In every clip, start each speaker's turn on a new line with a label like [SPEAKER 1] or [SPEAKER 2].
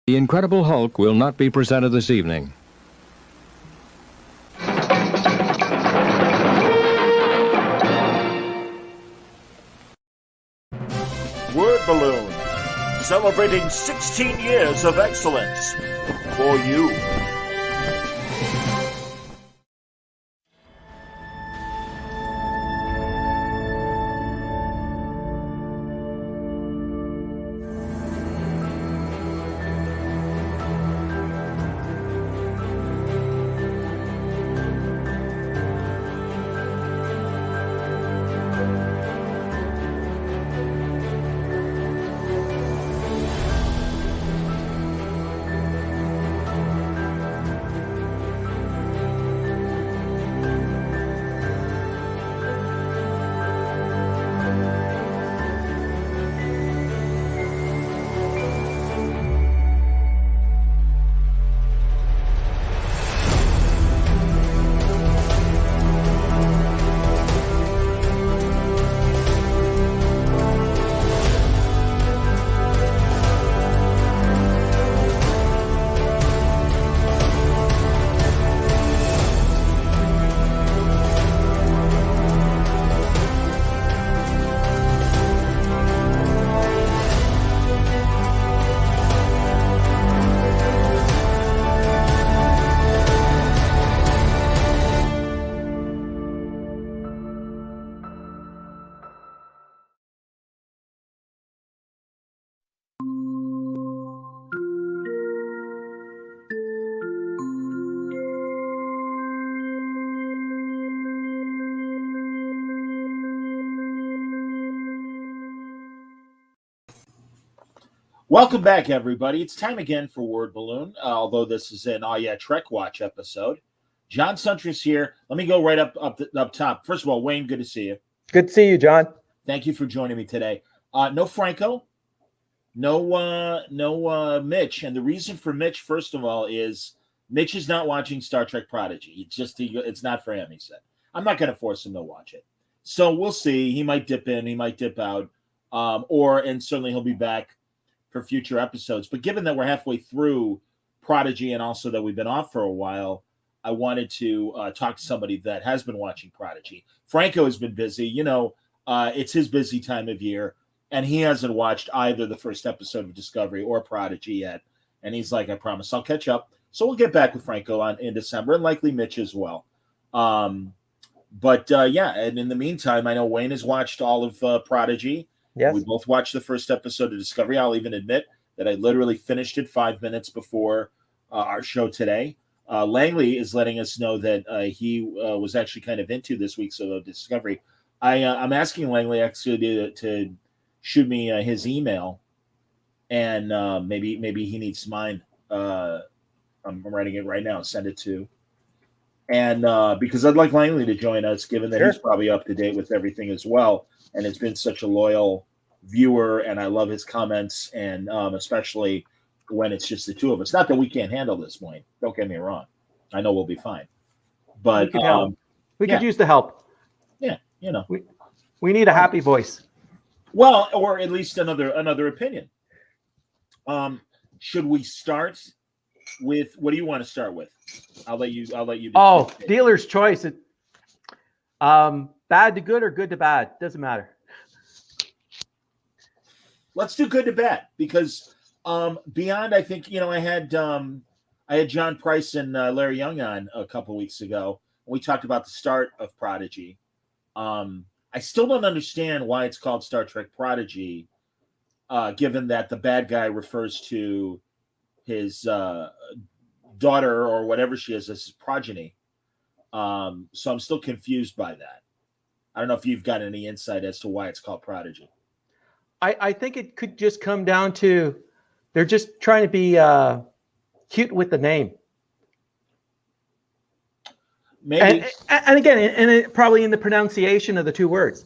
[SPEAKER 1] The Incredible Hulk will not be presented this evening.
[SPEAKER 2] Word Balloon, celebrating 16 years of excellence for you. Welcome back, everybody. It's time again for Word Balloon, although this is an Trek Watch episode. John Suntress here. Let me go right up top. First of all, Wayne, good to see you.
[SPEAKER 3] Good to see you, John.
[SPEAKER 2] Thank you for joining me today. No Franco, no Mitch. And the reason for Mitch, first of all, is Mitch is not watching Star Trek Prodigy. It's not for him, he said. I'm not going to force him to watch it. So we'll see. He might dip in, he might dip out, and certainly he'll be back for future episodes. But given that we're halfway through Prodigy and also that we've been off for a while, I wanted to talk to somebody that has been watching Prodigy. Franco has been busy. It's his busy time of year, and he hasn't watched either the first episode of Discovery or Prodigy yet. And he's like, I promise I'll catch up. So we'll get back with Franco in December, and likely Mitch as well. And in the meantime, I know Wayne has watched all of Prodigy.
[SPEAKER 3] Yes.
[SPEAKER 2] We both watched the first episode of Discovery. I'll even admit that I literally finished it 5 minutes before our show today. Langley is letting us know that he was actually kind of into this week's Discovery. I'm asking Langley actually to shoot me his email, and maybe he needs mine. I'm writing it right now. Send it to. And because I'd like Langley to join us, given that he's probably up to date with everything as well. And it's been such a loyal viewer, and I love his comments, and especially when it's just the two of us. Not that we can't handle this, Wayne. Don't get me wrong. I know we'll be fine. But
[SPEAKER 3] we could use the help.
[SPEAKER 2] Yeah,
[SPEAKER 3] we need a happy voice.
[SPEAKER 2] Well, or at least another opinion. Should we start with what do you want to start with? I'll let you.
[SPEAKER 3] Oh, dealer's choice. Bad to good or good to bad. Doesn't matter.
[SPEAKER 2] Let's do good to bad, because beyond, I think, I had John Price and Larry Young on a couple weeks ago. We talked about the start of Prodigy. I still don't understand why it's called Star Trek Prodigy, given that the bad guy refers to his daughter or whatever she is as his progeny. So I'm still confused by that. I don't know if you've got any insight as to why it's called Prodigy.
[SPEAKER 3] I think it could just come down to they're just trying to be cute with the name.
[SPEAKER 2] Maybe.
[SPEAKER 3] And again, probably in the pronunciation of the two words,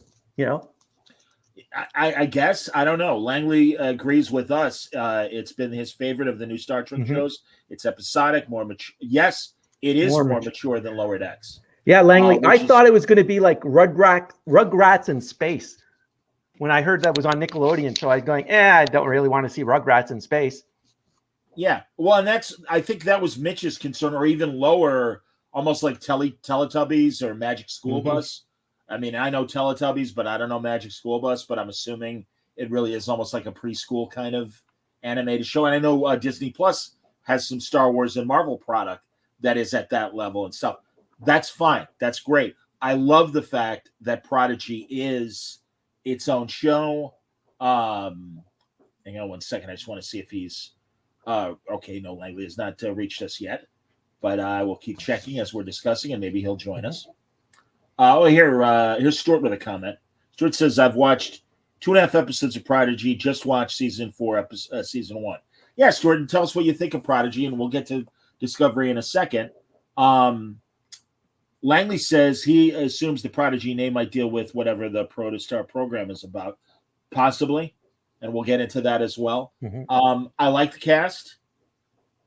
[SPEAKER 2] I guess. I don't know. Langley agrees with us. It's been his favorite of the new Star Trek shows. It's episodic, more mature. Yes, it is more mature than Lower Decks.
[SPEAKER 3] Yeah, Langley. I thought it was going to be like Rugrats in space. When I heard that was on Nickelodeon, so I was going, I don't really want to see Rugrats in space.
[SPEAKER 2] Yeah. Well, and I think that was Mitch's concern, or even lower, almost like Teletubbies or Magic School
[SPEAKER 3] Mhm.
[SPEAKER 2] Bus. I mean, I know Teletubbies, but I don't know Magic School Bus, but I'm assuming it really is almost like a preschool kind of animated show. And I know Disney Plus has some Star Wars and Marvel product that is at that level and stuff. That's fine. That's great. I love the fact that Prodigy is its own show. Hang on one second. I just want to see if he's okay. No, Langley has not reached us yet, but I will keep checking as we're discussing, and maybe he'll join us. Here's Stuart with a comment. Stuart says, "I've watched 2.5 episodes of Prodigy. Just watched season 4, season 1." Yeah, Stuart, and tell us what you think of Prodigy, and we'll get to Discovery in a second. Langley says he assumes the Prodigy name might deal with whatever the Protostar program is about, possibly, and we'll get into that as well.
[SPEAKER 3] Mhm.
[SPEAKER 2] I like the cast.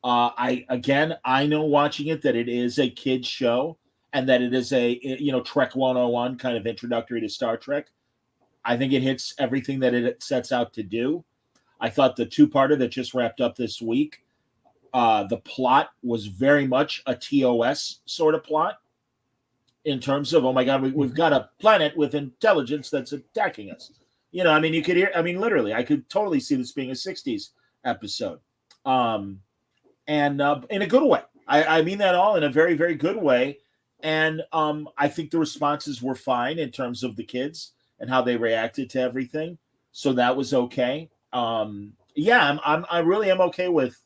[SPEAKER 2] I know watching it that it is a kids show and that it is a Trek 101 kind of introductory to Star Trek. I think it hits everything that it sets out to do. I thought the two-parter that just wrapped up this week, the plot was very much a TOS sort of plot in terms of, oh my God, we've got a planet with intelligence that's attacking us. I mean, you could hear, I mean, literally, I could totally see this being a 60s episode. And in a good way. I mean that all in a very, very good way. And I think the responses were fine in terms of the kids and how they reacted to everything. So that was okay. I really am okay with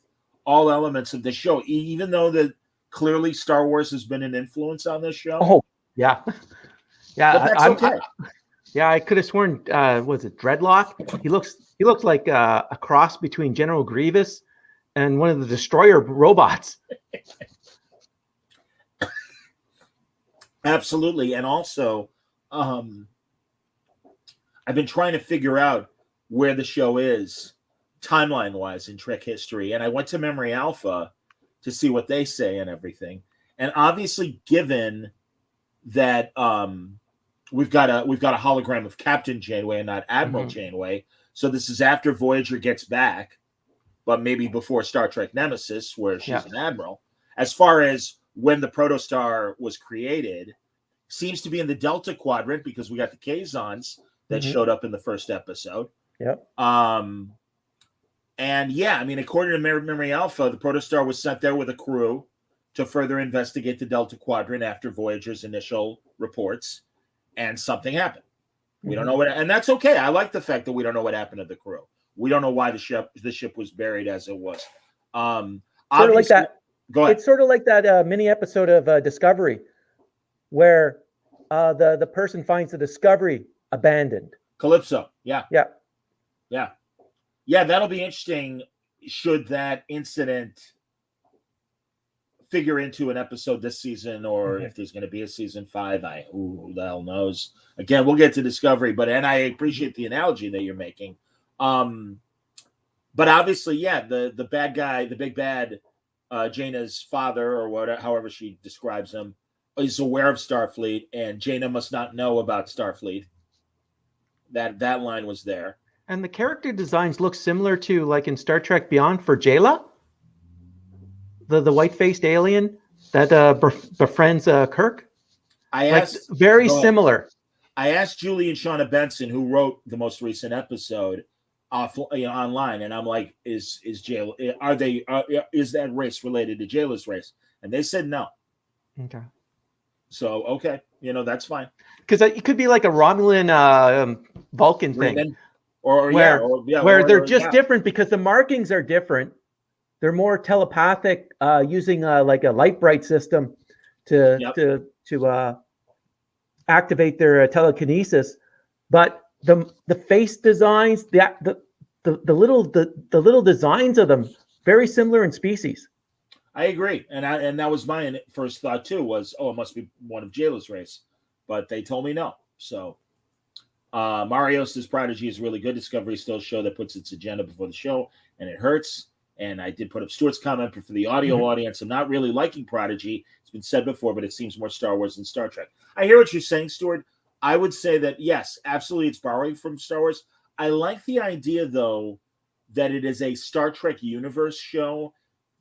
[SPEAKER 2] all elements of the show, even though that clearly Star Wars has been an influence on this show.
[SPEAKER 3] Oh, yeah. Yeah,
[SPEAKER 2] But that's okay.
[SPEAKER 3] I could have sworn, was it Dreadlock? He looks like a cross between General Grievous and one of the Destroyer robots.
[SPEAKER 2] Absolutely. And also, I've been trying to figure out where the show is timeline-wise in Trek history. And I went to Memory Alpha to see what they say and everything. And obviously, given that we've got a hologram of Captain Janeway and not Admiral Janeway, so this is after Voyager gets back, but maybe before Star Trek Nemesis, where she's an admiral. As far as when the Protostar was created, seems to be in the Delta Quadrant because we got the Kazons that showed up in the first episode.
[SPEAKER 3] Yep.
[SPEAKER 2] And yeah, I mean, according to Memory Alpha, the Protostar was sent there with a crew to further investigate the Delta Quadrant after Voyager's initial reports, and something happened. We don't know what, and that's okay. I like the fact that we don't know what happened to the crew. We don't know why the ship was buried as it was.
[SPEAKER 3] Sort of like that.
[SPEAKER 2] Go ahead.
[SPEAKER 3] It's sort of like that mini episode of Discovery, where the person finds the Discovery abandoned.
[SPEAKER 2] Calypso. Yeah.
[SPEAKER 3] Yeah.
[SPEAKER 2] That'll be interesting. Should that incident figure into an episode this season, or if there's going to be a season 5, who the hell knows? Again, we'll get to Discovery, and I appreciate the analogy that you're making. But obviously, the bad guy, the big bad, Jaina's father, or whatever, however she describes him, is aware of Starfleet, and Jaina must not know about Starfleet. That line was there.
[SPEAKER 3] And the character designs look similar to, like, in Star Trek Beyond for Jayla, the white-faced alien that befriends Kirk. Very similar.
[SPEAKER 2] I asked Julie and Shauna Benson, who wrote the most recent episode, online, and I'm like, is that race related to Jayla's race? And they said no.
[SPEAKER 3] Okay.
[SPEAKER 2] So okay, that's fine.
[SPEAKER 3] Because it could be like a Romulan Vulcan thing, where they're just different because the markings are different. They're more telepathic, using like a light bright system to activate their telekinesis. But the face designs, the little designs of them, very similar in species.
[SPEAKER 2] I agree, and that was my first thought too. Was it must be one of Jayla's race, but they told me no. So Mario says Prodigy is really good. Discovery is still a show that puts its agenda before the show, and it hurts. And I did put up Stuart's comment, but for the audio audience, I'm not really liking Prodigy. It's been said before, but it seems more Star Wars than Star Trek. I hear what you're saying, Stuart. I would say that, yes, absolutely, it's borrowing from Star Wars. I like the idea, though, that it is a Star Trek universe show.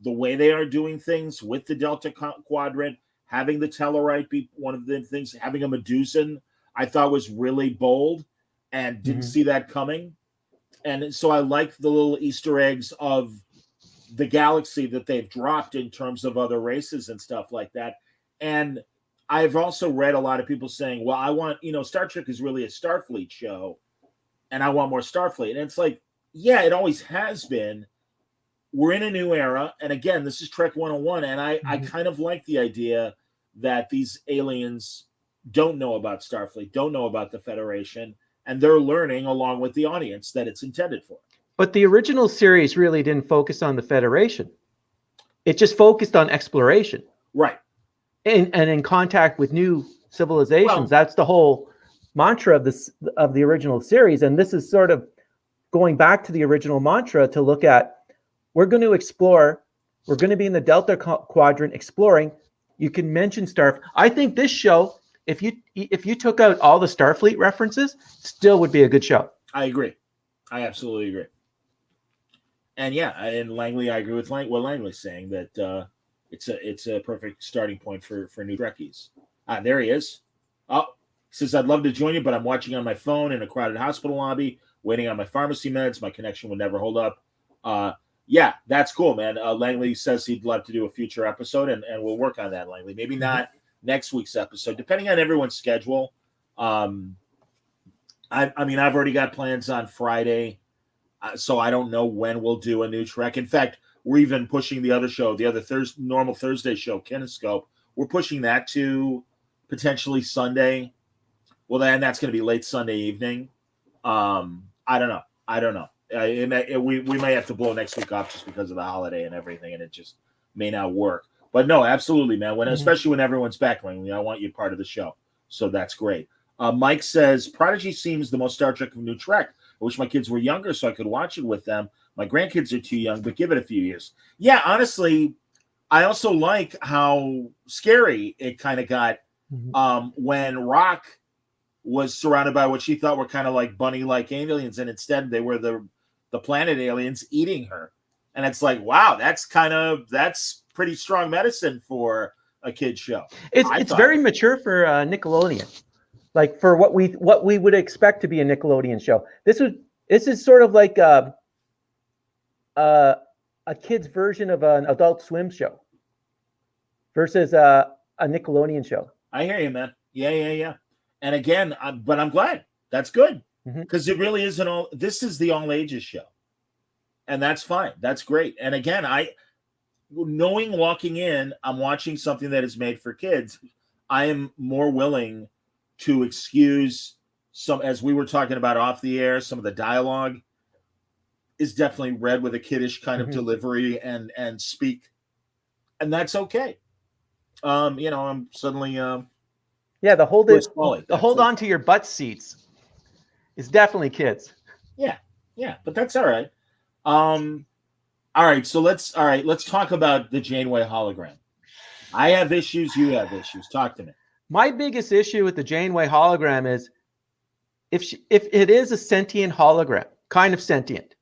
[SPEAKER 2] The way they are doing things with the Delta Quadrant, having the Tellarite be one of the things, having a Medusan, I thought was really bold and didn't see that coming. And so I like the little Easter eggs of the galaxy that they've dropped in terms of other races and stuff like that. And I've also read a lot of people saying, well, I want, Star Trek is really a Starfleet show and I want more Starfleet. And it's like, yeah, it always has been. We're in a new era. And again, this is Trek 101. And I kind of like the idea that these aliens don't know about Starfleet, don't know about the Federation, and they're learning along with the audience that it's intended for.
[SPEAKER 3] But the original series really didn't focus on the Federation. It just focused on exploration.
[SPEAKER 2] Right.
[SPEAKER 3] And in contact with new civilizations. Well, that's the whole mantra of the original series. And this is sort of going back to the original mantra to look at, we're going to explore, we're going to be in the Delta Quadrant exploring. You can mention Starfleet. I think this show, if you took out all the Starfleet references, still would be a good show.
[SPEAKER 2] I agree. I absolutely agree. And yeah, and Langley, I agree with what Langley's saying, that it's a perfect starting point for new Trekkies. There he is. Oh, says, I'd love to join you, but I'm watching on my phone in a crowded hospital lobby, waiting on my pharmacy meds. My connection would never hold up. Yeah, that's cool, man. Langley says he'd love to do a future episode, and we'll work on that, Langley. Maybe not next week's episode, depending on everyone's schedule. I mean, I've already got plans on Friday, so I don't know when we'll do a new Trek. In fact, we're even pushing the other show, the other normal Thursday show, Kinescope. We're pushing that to potentially Sunday. Well, then that's going to be late Sunday evening. I don't know. We may have to blow next week off just because of the holiday and everything, and it just may not work. But no, absolutely, man. Especially when everyone's back, I want you part of the show. So that's great. Mike says, Prodigy seems the most Star Trek of New Trek. I wish my kids were younger so I could watch it with them. My grandkids are too young, but give it a few years. Yeah, honestly, I also like how scary it kind of got when Rock was surrounded by what she thought were kind of like bunny-like aliens, and instead they were the planet aliens eating her. And it's like, wow, that's pretty strong medicine for a kid's show.
[SPEAKER 3] It's very mature for Nickelodeon. Like for what we would expect to be a Nickelodeon show. This is sort of like a kid's version of an Adult Swim show versus a Nickelodeon show.
[SPEAKER 2] I hear you, man. Yeah. And again, but I'm glad. That's good because it really isn't this is the all ages show, and that's fine. That's great. And again, knowing walking in, I'm watching something that is made for kids. I am more willing to excuse some, as we were talking about off the air, some of the dialogue is definitely read with a kiddish kind of delivery and speak, and that's okay. I'm suddenly
[SPEAKER 3] the hold on to your butt seats is definitely kids.
[SPEAKER 2] Yeah, but that's all right. All right, so let's talk about the Janeway hologram. I have issues, you have issues. Talk to me.
[SPEAKER 3] My biggest issue with the Janeway hologram is if it is a sentient hologram, kind of sentient,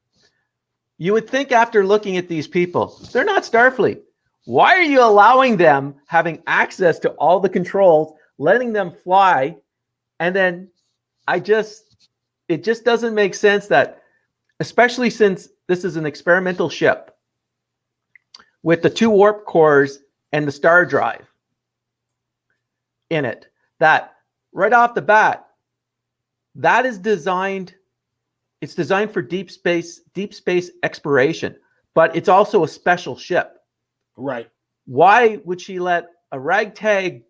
[SPEAKER 3] you would think after looking at these people, they're not Starfleet. Why are you allowing them having access to all the controls, letting them fly? And then it just doesn't make sense that, especially since this is an experimental ship with the 2 warp cores and the star drive in it, that right off the bat, that is designed for deep space exploration, but it's also a special ship.
[SPEAKER 2] Right.
[SPEAKER 3] Why would she let a ragtag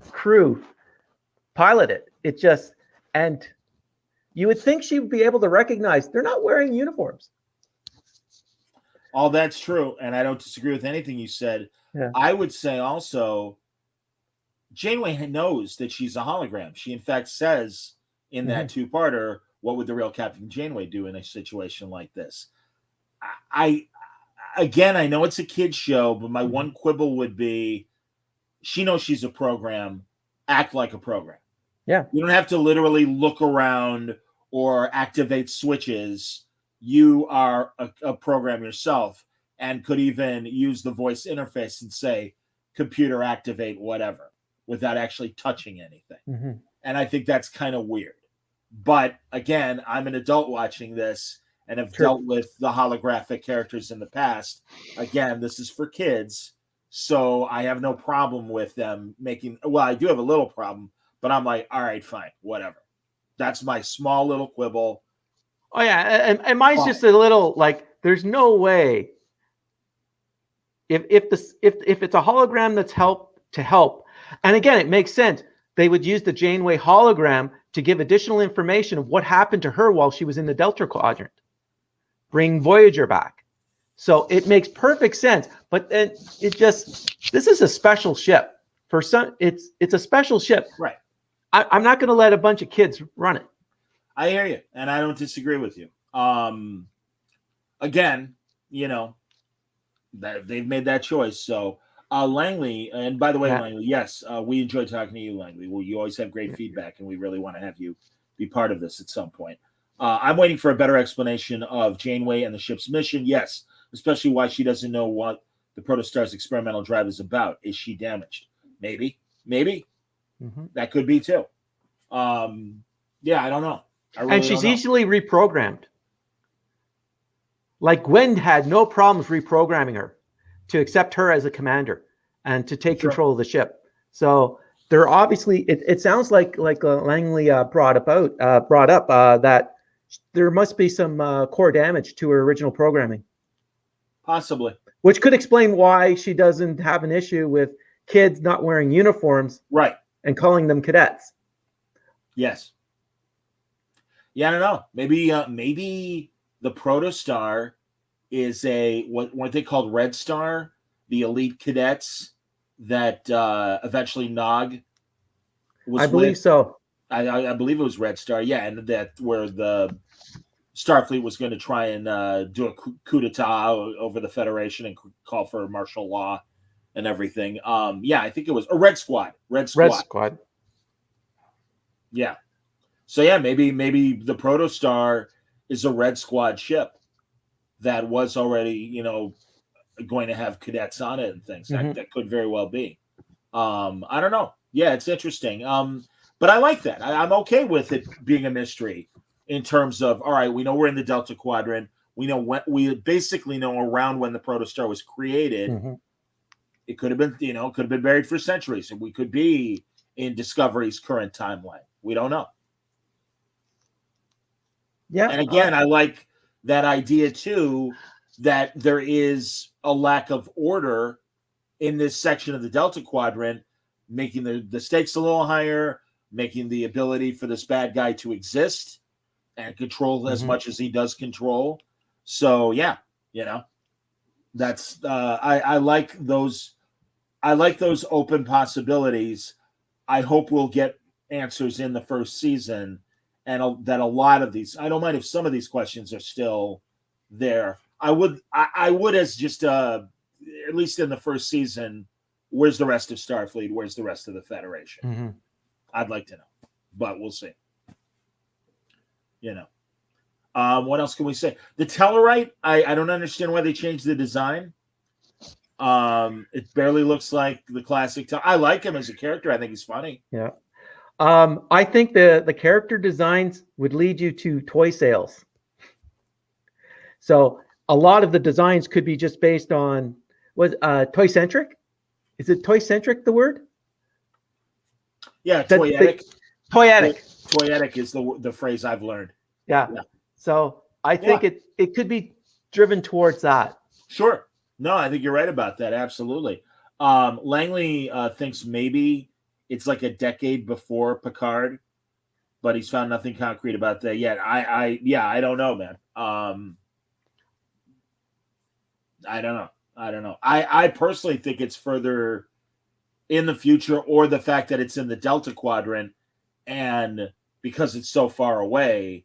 [SPEAKER 3] crew pilot it? And you would think she would be able to recognize they're not wearing uniforms.
[SPEAKER 2] All that's true, and I don't disagree with anything you said. Yeah. I would say also, Janeway knows that she's a hologram. She, in fact, says in that 2-parter, what would the real Captain Janeway do in a situation like this? I know it's a kid's show, but my one quibble would be, she knows she's a program. Act like a program.
[SPEAKER 3] Yeah.
[SPEAKER 2] You don't have to literally look around or activate switches you are a program yourself and could even use the voice interface and say, computer activate whatever, without actually touching anything.
[SPEAKER 3] Mm-hmm.
[SPEAKER 2] And I think that's kind of weird. But again, I'm an adult watching this and have dealt with the holographic characters in the past. Again, this is for kids, so I have no problem with them making, well, I do have a little problem, but I'm like, all right, fine, whatever. That's my small little quibble.
[SPEAKER 3] Oh yeah, and mine's just a little like, there's no way if it's a hologram that's to help, and again, it makes sense. They would use the Janeway hologram to give additional information of what happened to her while she was in the Delta Quadrant. Bring Voyager back. So it makes perfect sense. But then this is a special ship. For some, it's a special ship.
[SPEAKER 2] Right.
[SPEAKER 3] I'm not going to let a bunch of kids run it.
[SPEAKER 2] I hear you, and I don't disagree with you. Again, that they've made that choice. So Langley, and by the way, Langley, yes, we enjoy talking to you, Langley. Well, you always have great feedback, and we really want to have you be part of this at some point. I'm waiting for a better explanation of Janeway and the ship's mission. Yes, especially why she doesn't know what the Protostar's experimental drive is about. Is she damaged? Maybe. Mm-hmm. That could be too. Yeah, I don't know.
[SPEAKER 3] And she's easily reprogrammed. Like Gwen had no problems reprogramming her to accept her as a commander and to take control of the ship. So they're obviously, it sounds like Langley brought up that there must be some core damage to her original programming.
[SPEAKER 2] Possibly.
[SPEAKER 3] Which could explain why she doesn't have an issue with kids not wearing uniforms.
[SPEAKER 2] Right.
[SPEAKER 3] And calling them cadets.
[SPEAKER 2] Yes. Yeah, I don't know. Maybe the Protostar is what weren't they called Red Star? The elite cadets that eventually Nog was.
[SPEAKER 3] I believe so.
[SPEAKER 2] I believe it was Red Star. Yeah, and that where the Starfleet was going to try and do a coup d'etat over the Federation and call for martial law and everything. Yeah, I think it was a Red Squad. Red Squad. Yeah. So yeah, maybe the Protostar is a Red Squad ship that was already, going to have cadets on it and things. Mm-hmm. That could very well be. I don't know. Yeah, it's interesting. But I like that. I'm okay with it being a mystery in terms of, all right, we know we're in the Delta Quadrant. We know we basically know around when the Protostar was created. Mm-hmm. It could have been, could have been buried for centuries, and we could be in Discovery's current timeline. We don't know.
[SPEAKER 3] Yeah.
[SPEAKER 2] And again, I like that idea too, that there is a lack of order in this section of the Delta Quadrant, making the stakes a little higher, making the ability for this bad guy to exist and control as much as he does control. So yeah, that's I like those. I like those open possibilities. I hope we'll get answers in the first season, and that a lot of these. I don't mind if some of these questions are still there. I would as just at least in the first season. Where's the rest of Starfleet? Where's the rest of the Federation?
[SPEAKER 3] Mm-hmm.
[SPEAKER 2] I'd like to know, but we'll see. What else can we say? The Tellarite, I don't understand why they changed the design. It barely looks like the classic. I like him as a character. I think he's funny.
[SPEAKER 3] Yeah. I think the character designs would lead you to toy sales. So a lot of the designs could be just based on toy centric. Is it toy centric the word?
[SPEAKER 2] Yeah, toyetic.
[SPEAKER 3] Toyetic.
[SPEAKER 2] Toyetic is the phrase I've learned.
[SPEAKER 3] Yeah. So I think it could be driven towards that.
[SPEAKER 2] Sure. No, I think you're right about that. Absolutely. Langley thinks maybe it's like a decade before Picard, but he's found nothing concrete about that yet. I don't know, man. I don't know. I personally think it's further in the future, or the fact that it's in the Delta Quadrant, and because it's so far away,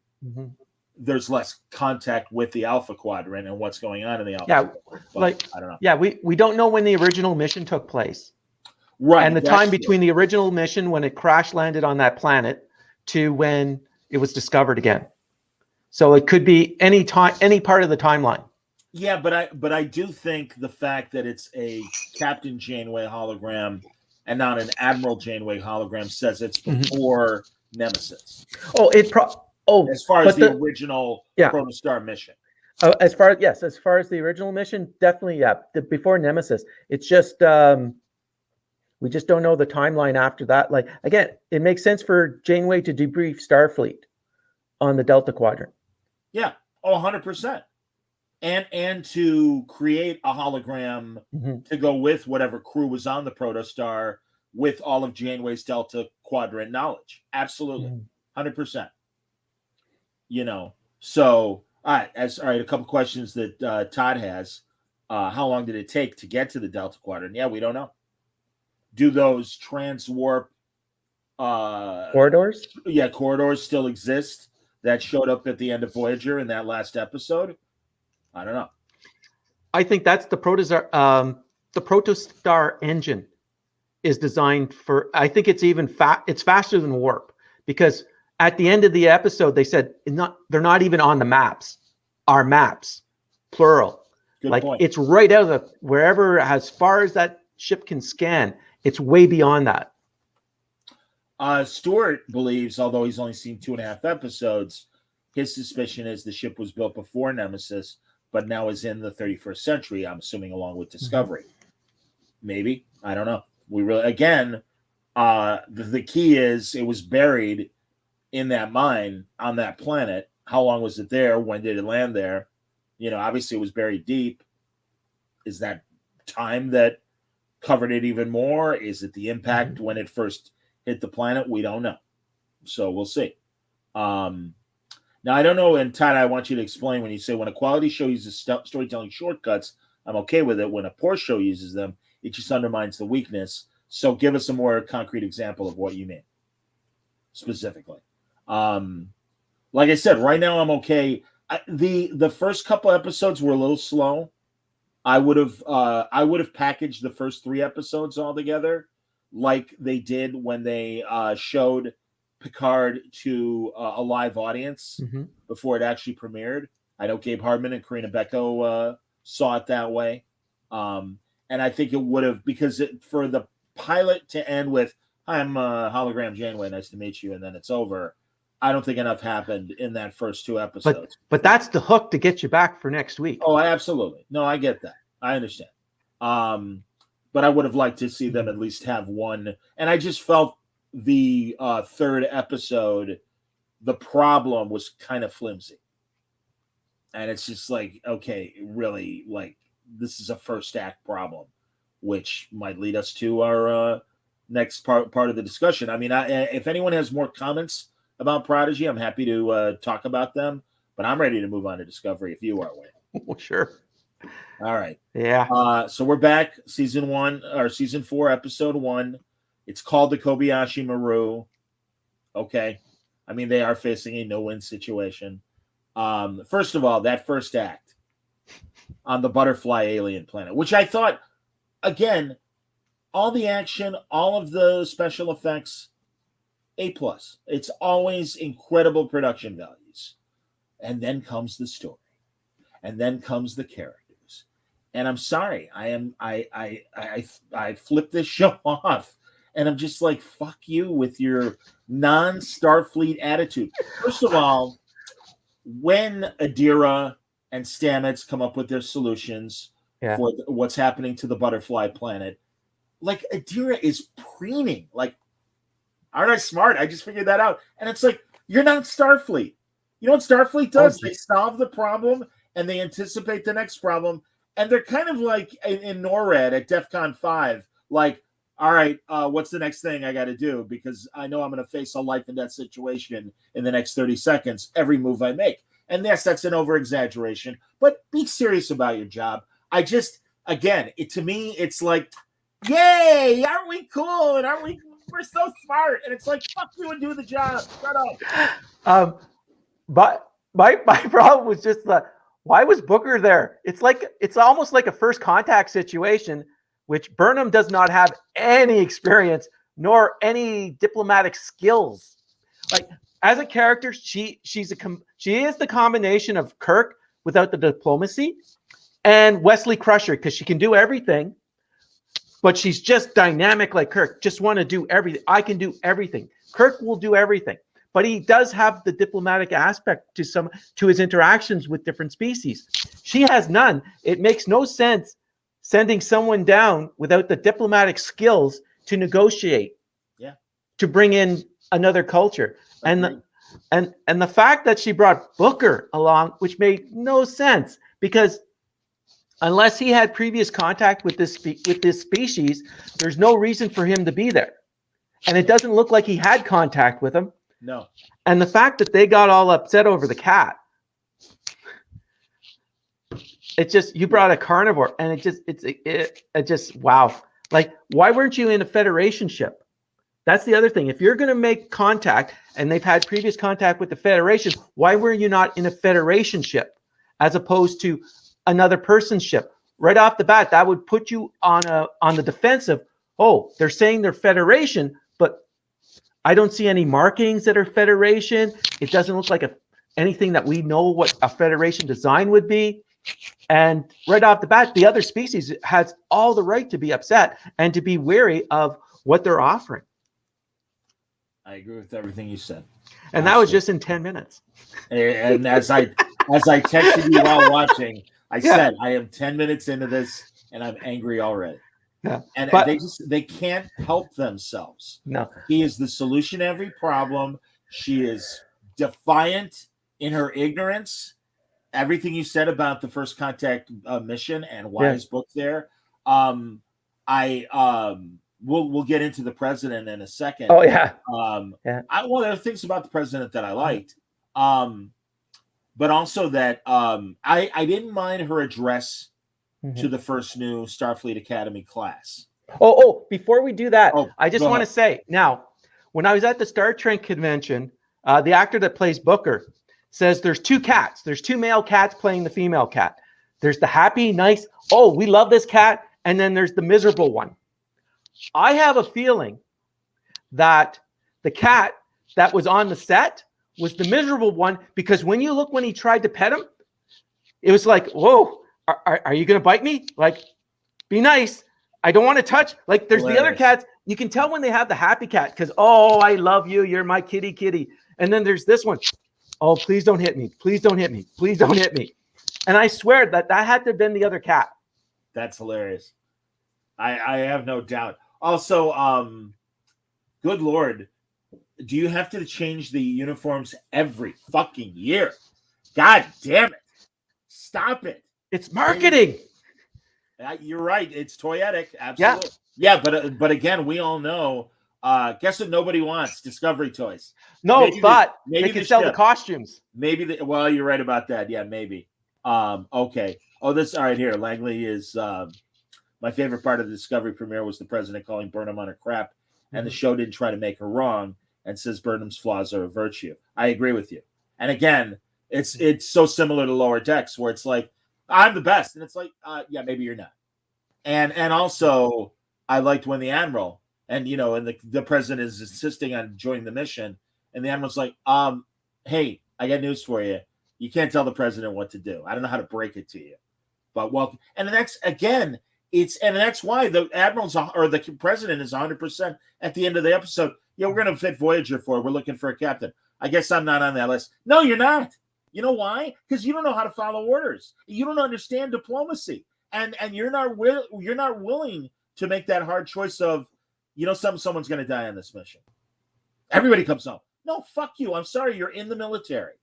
[SPEAKER 2] there's less contact with the Alpha Quadrant and what's going on in the Alpha Quadrant. But I don't know.
[SPEAKER 3] Yeah, we don't know when the original mission took place.
[SPEAKER 2] Right.
[SPEAKER 3] And the time between the original mission when it crash landed on that planet to when it was discovered again. So it could be any time, any part of the timeline.
[SPEAKER 2] Yeah, but I do think the fact that it's a Captain Janeway hologram and not an Admiral Janeway hologram says it's before Nemesis.
[SPEAKER 3] Oh,
[SPEAKER 2] as far as the original Protostar mission.
[SPEAKER 3] As far as the original mission, definitely, before Nemesis. It's just we just don't know the timeline after that. Like, again, it makes sense for Janeway to debrief Starfleet on the Delta Quadrant.
[SPEAKER 2] Yeah, 100%. And to create a hologram to go with whatever crew was on the Protostar with all of Janeway's Delta Quadrant knowledge. Absolutely. 100%. So all right, a couple questions that Todd has. How long did it take to get to the Delta Quadrant? Yeah, we don't know. Do those transwarp
[SPEAKER 3] corridors?
[SPEAKER 2] Yeah, corridors still exist that showed up at the end of Voyager in that last episode? I don't know.
[SPEAKER 3] I think that's the Protostar engine is designed for. I think it's even it's faster than warp, because at the end of the episode they said they're not even on the maps. Our maps, plural.
[SPEAKER 2] Good point.
[SPEAKER 3] It's right out of wherever, as far as that ship can scan. It's way beyond that.
[SPEAKER 2] Stuart believes, although he's only seen 2.5 episodes, his suspicion is the ship was built before Nemesis, but now is in the 31st century, I'm assuming, along with Discovery. Maybe. I don't know. We really, again, the key is it was buried in that mine on that planet. How long was it there? When did it land there? Obviously it was buried deep. Is that time that covered it even more? Is it the impact when it first hit the planet? We don't know. So we'll see. Now, I don't know, and Todd, I want you to explain when you say when a quality show uses storytelling shortcuts, I'm okay with it. When a poor show uses them, it just undermines the weakness. So give us a more concrete example of what you mean specifically. Like I said, right now I'm okay. The first couple episodes were a little slow. I would have packaged the first 3 episodes all together, like they did when they showed Picard to a live audience before it actually premiered. I know Gabe Hardman and Karina Becco saw it that way, and I think it would have, because for the pilot to end with "Hi, I'm Hologram Janeway, nice to meet you," and then it's over. I don't think enough happened in that first 2 episodes.
[SPEAKER 3] But that's the hook to get you back for next week.
[SPEAKER 2] Oh, absolutely. No, I get that. I understand. But I would have liked to see them at least have one. And I just felt the 3rd episode, the problem was kind of flimsy. And it's just like, okay, really, like, this is a first act problem, which might lead us to our next part of the discussion. I mean, if anyone has more comments about Prodigy, I'm happy to talk about them, but I'm ready to move on to Discovery if you are, Wayne.
[SPEAKER 3] Well, sure.
[SPEAKER 2] All right.
[SPEAKER 3] Yeah.
[SPEAKER 2] So we're back, season 4, episode 1. It's called the Kobayashi Maru. Okay. I mean, they are facing a no-win situation. First of all, that first act on the butterfly alien planet, which I thought, again, all the action, all of the special effects, A+. It's always incredible production values. And then comes the story. And then comes the characters. And I'm sorry, I flip this show off. And I'm just like, fuck you with your non-Starfleet attitude. First of all, when Adira and Stamets come up with their solutions for what's happening to the butterfly planet, like, Adira is preening. Like, aren't I smart? I just figured that out. And it's like, you're not Starfleet. You know what Starfleet does? They solve the problem and they anticipate the next problem. And they're kind of like in NORAD at DEFCON 5, like, all right, what's the next thing I got to do? Because I know I'm going to face a life and death situation in the next 30 seconds, every move I make. And yes, that's an over-exaggeration, but be serious about your job. I just, again, to me, it's like, yay, aren't we cool? And we're so smart. And it's like, fuck you and do the job. Shut up.
[SPEAKER 3] But my problem was just why was Booker there? It's almost like a first contact situation, which Burnham does not have any experience nor any diplomatic skills. Like, as a character, she is the combination of Kirk without the diplomacy and Wesley Crusher, because she can do everything, but she's just dynamic like Kirk. Just want to do everything. I can do everything. Kirk will do everything, but he does have the diplomatic aspect to his interactions with different species. She has none. It makes no sense sending someone down without the diplomatic skills to negotiate, to bring in another culture. And the fact that she brought Booker along, which made no sense, because unless he had previous contact with this species, there's no reason for him to be there. And it doesn't look like he had contact with him.
[SPEAKER 2] No.
[SPEAKER 3] And the fact that they got all upset over the cat, it's just, you brought a carnivore, and it just wow. Like, why weren't you in a Federation ship? That's the other thing. If you're going to make contact, and they've had previous contact with the Federation, why were you not in a Federation ship as opposed to another person's ship? Right off the bat, that would put you on the defensive. Oh, they're saying they're Federation, but I don't see any markings that are Federation. It doesn't look like anything that we know what a Federation design would be. And right off the bat, the other species has all the right to be upset and to be wary of what they're offering.
[SPEAKER 2] I agree with everything you said.
[SPEAKER 3] And that was just in 10 minutes.
[SPEAKER 2] And as I texted you while watching, I said, I am 10 minutes into this and I'm angry already.
[SPEAKER 3] Yeah.
[SPEAKER 2] And they can't help themselves.
[SPEAKER 3] No.
[SPEAKER 2] He is the solution to every problem. She is defiant in her ignorance. Everything you said about the First Contact mission and why his book there. We'll get into the president in a second.
[SPEAKER 3] Oh yeah.
[SPEAKER 2] One of the things about the president that I liked, but also that I didn't mind her address to the first new Starfleet Academy class.
[SPEAKER 3] Before we do that, I just want to say, now, when I was at the Star Trek convention, the actor that plays Booker says there's two cats. There's two male cats playing the female cat. There's the happy, nice, oh, we love this cat. And then there's the miserable one. I have a feeling that the cat that was on the set was the miserable one, because when he tried to pet him, it was like, whoa, are you going to bite me? Like, be nice. I don't want to touch. Like, there's the other cats. You can tell when they have the happy cat because, oh, I love you. You're my kitty. And then there's this one. Oh, please don't hit me. Please don't hit me. Please don't hit me. And I swear that had to have been the other cat.
[SPEAKER 2] That's hilarious. I have no doubt. Also, good Lord, do you have to change the uniforms every fucking year? God damn it. Stop it.
[SPEAKER 3] It's marketing.
[SPEAKER 2] You're right. It's toyetic. Absolutely. Yeah, but again, we all know, guess what nobody wants? Discovery toys.
[SPEAKER 3] No, maybe they can sell the costumes.
[SPEAKER 2] Maybe well, you're right about that. Yeah, maybe. Okay. Oh, this all right here. Langley is my favorite part of the Discovery premiere was the president calling Burnham on her crap, and the show didn't try to make her wrong and says Burnham's flaws are a virtue. I agree with you. And again, it's so similar to Lower Decks, where it's like, I'm the best, and it's like, yeah, maybe you're not. And also, I liked when the Admiral and the president is insisting on joining the mission, and the Admiral's like, hey, I got news for you. You can't tell the president what to do. I don't know how to break it to you, but welcome. And that's again, that's why the Admiral's or the president is 100% at the end of the episode. Yeah, we're going to fit Voyager for. We're looking for a captain. I guess I'm not on that list. No, you're not. You know why? Because you don't know how to follow orders. You don't understand diplomacy, and you're not willing to make that hard choice of, someone's going to die on this mission. Everybody comes home. No, fuck you. I'm sorry. You're in the military.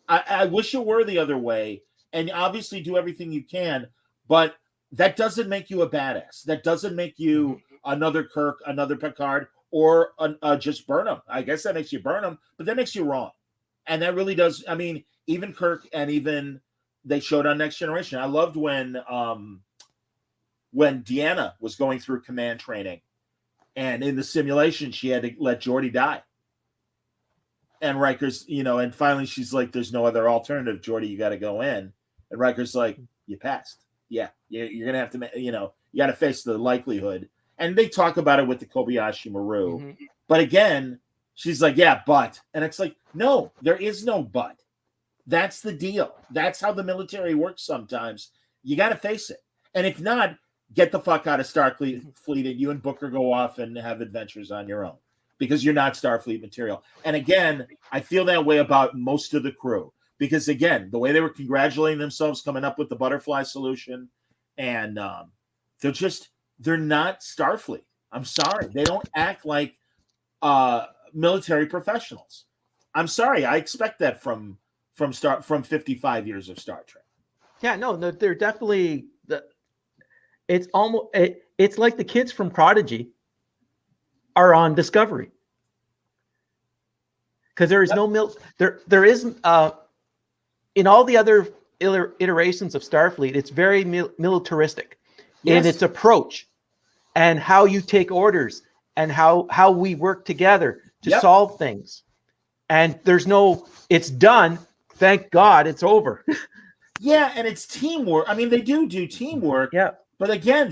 [SPEAKER 2] I wish it were the other way, and obviously do everything you can, but that doesn't make you a badass. That doesn't make you another Kirk, another Picard, or just Burnham. I guess that makes you Burnham, but that makes you wrong. And that really does. I mean, even Kirk and even they showed on Next Generation. I loved when Deanna was going through command training, and in the simulation, she had to let Geordi die. And Riker's, and finally she's like, there's no other alternative, Geordi, you got to go in. And Riker's like, you passed. Yeah, you're going to have to, you got to face the likelihood. And they talk about it with the Kobayashi Maru. Mm-hmm. But again, She's like, yeah, but. And it's like, no, there is no but. That's the deal. That's how the military works sometimes. You got to face it. And if not, get the fuck out of Starfleet and you and Booker go off and have adventures on your own because you're not Starfleet material. And again, I feel that way about most of the crew because, again, the way they were congratulating themselves coming up with the butterfly solution, and they're not Starfleet. I'm sorry. They don't act like military professionals. I'm sorry. I expect that from 55 years of Star Trek.
[SPEAKER 3] Yeah, no, they're definitely it's almost it's like the kids from Prodigy are on Discovery. Because there is no there is in all the other iterations of Starfleet, it's very militaristic in its approach and how you take orders and how we work together to solve things. And there's no, it's done. Thank God it's over.
[SPEAKER 2] Yeah, and it's teamwork. I mean, they do teamwork.
[SPEAKER 3] Yeah.
[SPEAKER 2] But again,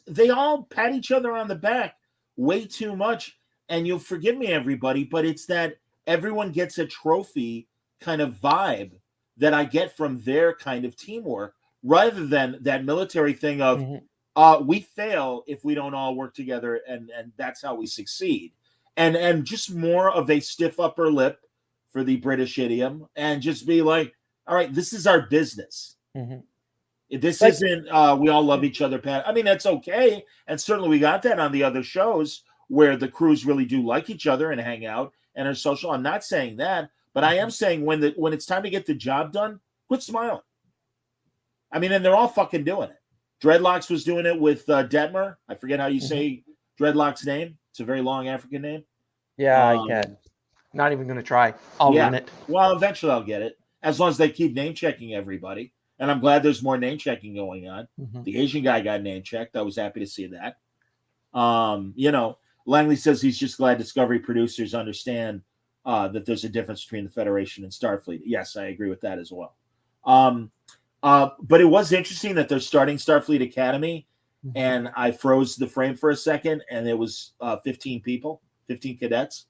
[SPEAKER 2] they all pat each other on the back way too much. And you'll forgive me, everybody, but it's that everyone gets a trophy kind of vibe that I get from their kind of teamwork, rather than that military thing of we fail if we don't all work together, and that's how we succeed. And just more of a stiff upper lip, for the British idiom, and just be like, all right, this is our business. This isn't we all love each other, Pat. I mean, that's okay. And certainly we got that on the other shows where the crews really do like each other and hang out and are social. I'm not saying that, but I am saying when it's time to get the job done, quit smiling. I mean, and they're all fucking doing it. Dreadlocks was doing it with Detmer. I forget how you say Dreadlock's name. It's a very long African name.
[SPEAKER 3] Yeah, I can. Not even going to try. I'll run it.
[SPEAKER 2] Well, eventually I'll get it, as long as they keep name checking everybody. And I'm glad there's more name checking going on. The Asian guy got name checked. I was happy to see that. Langley says he's just glad Discovery producers understand that there's a difference between the Federation and Starfleet. Yes, I agree with that as well. But it was interesting that they're starting Starfleet Academy, and I froze the frame for a second, and it was 15 people, 15 cadets.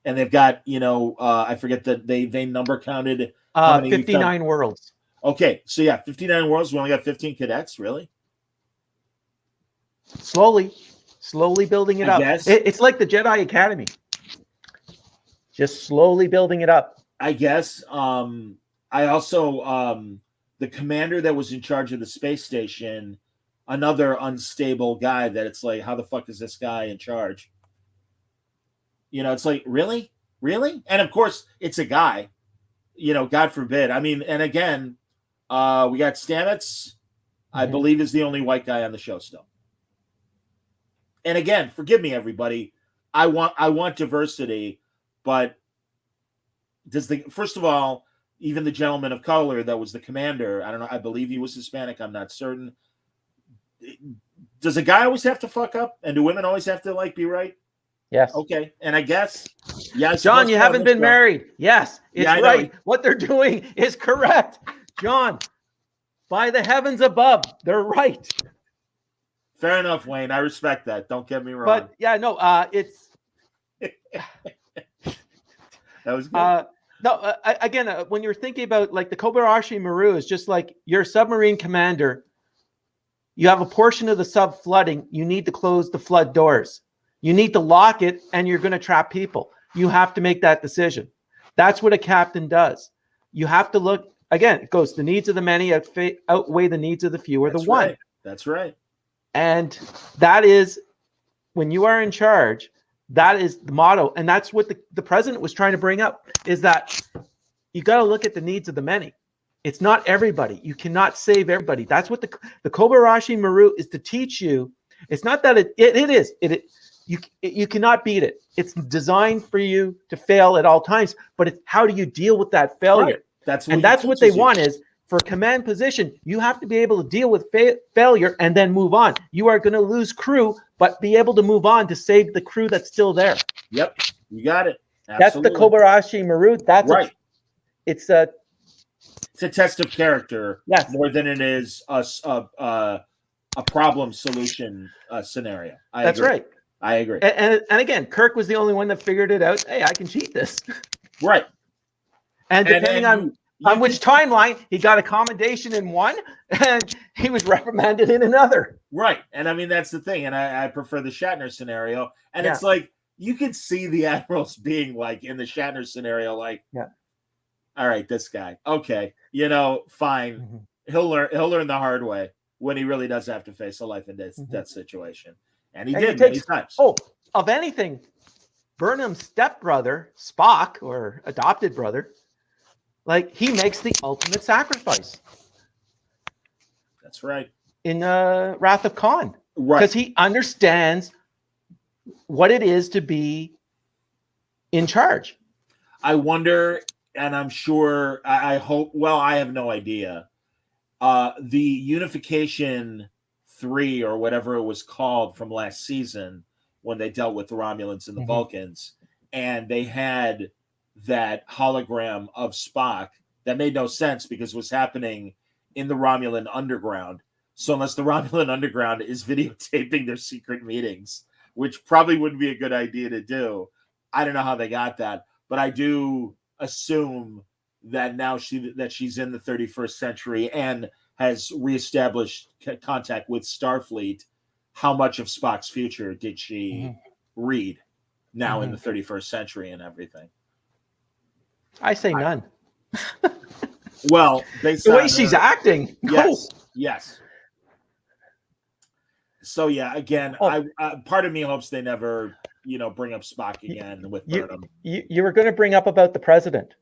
[SPEAKER 2] And they've got, I forget that they number counted
[SPEAKER 3] 59 worlds.
[SPEAKER 2] Okay, so 59 worlds. We only got 15 cadets, really?
[SPEAKER 3] Slowly building it up. It's like the Jedi Academy. Just slowly building it up.
[SPEAKER 2] I guess. I also, the commander that was in charge of the space station, another unstable guy that it's like, how the fuck is this guy in charge? It's like, really? And of course, it's a guy, God forbid. I mean, and again, we got Stamets, I believe is the only white guy on the show still. And again, forgive me, everybody. I want diversity, but first of all, even the gentleman of color that was the commander, I don't know, I believe he was Hispanic, I'm not certain. Does a guy always have to fuck up? And do women always have to be right?
[SPEAKER 3] Yes.
[SPEAKER 2] Okay. And I guess,
[SPEAKER 3] John, you haven't been married. Yes, it's right. What they're doing is correct. John, by the heavens above, they're right.
[SPEAKER 2] Fair enough, Wayne. I respect that. Don't get me wrong.
[SPEAKER 3] But it's
[SPEAKER 2] that was good.
[SPEAKER 3] Again, when you're thinking about the Kobayashi Maru is just like your submarine commander. You have a portion of the sub flooding. You need to close the flood doors. You need to lock it, and you're going to trap people. You have to make that decision. That's what a captain does. You have to look, again, it goes, the needs of the many outweigh the needs of the few or the one.
[SPEAKER 2] Right. That's right.
[SPEAKER 3] And that is, when you are in charge, that is the motto. And that's what the president was trying to bring up, is that you got to look at the needs of the many. It's not everybody. You cannot save everybody. That's what the Kobayashi Maru is to teach you. It's not that it is. You cannot beat it. It's designed for you to fail at all times, but it's how do you deal with that failure?
[SPEAKER 2] Right.
[SPEAKER 3] That's what they want is for a command position, you have to be able to deal with failure and then move on. You are going to lose crew, but be able to move on to save the crew that's still there.
[SPEAKER 2] Yep. You got it. Absolutely.
[SPEAKER 3] That's the Kobayashi Maru. That's
[SPEAKER 2] right.
[SPEAKER 3] It's a
[SPEAKER 2] test of character more than it is a problem solution scenario.
[SPEAKER 3] That's
[SPEAKER 2] agree.
[SPEAKER 3] Right.
[SPEAKER 2] I agree.
[SPEAKER 3] And again, Kirk was the only one that figured it out. Hey, I can cheat this.
[SPEAKER 2] Right.
[SPEAKER 3] And depending on which timeline, he got a commendation in one, and he was reprimanded in another.
[SPEAKER 2] Right. And I mean, that's the thing. And I prefer the Shatner scenario. And it's like, you could see the admirals being like, in the Shatner scenario, like, all right, this guy, okay, fine. He'll learn the hard way when he really does have to face a life and death situation. And he did many times.
[SPEAKER 3] Oh, of anything, Burnham's stepbrother, Spock, or adopted brother, like, he makes the ultimate sacrifice.
[SPEAKER 2] That's right.
[SPEAKER 3] In Wrath of Khan.
[SPEAKER 2] Right.
[SPEAKER 3] Because he understands what it is to be in charge.
[SPEAKER 2] I wonder, and I'm sure, I hope, well, I have no idea. The Unification 3 or whatever it was called from last season, when they dealt with the Romulans and the Vulcans, and they had that hologram of Spock that made no sense because it was happening in the Romulan underground. So unless the Romulan underground is videotaping their secret meetings, which probably wouldn't be a good idea to do, I don't know how they got that, but I do assume that now she's in the 31st century and has reestablished contact with Starfleet. How much of Spock's future did she read now in the 31st century and everything?
[SPEAKER 3] I say none.
[SPEAKER 2] Well, based
[SPEAKER 3] the way
[SPEAKER 2] on
[SPEAKER 3] she's acting.
[SPEAKER 2] Yes. So yeah, again, I part of me hopes they never, bring up Spock again with Burnham.
[SPEAKER 3] You were going to bring up about the president.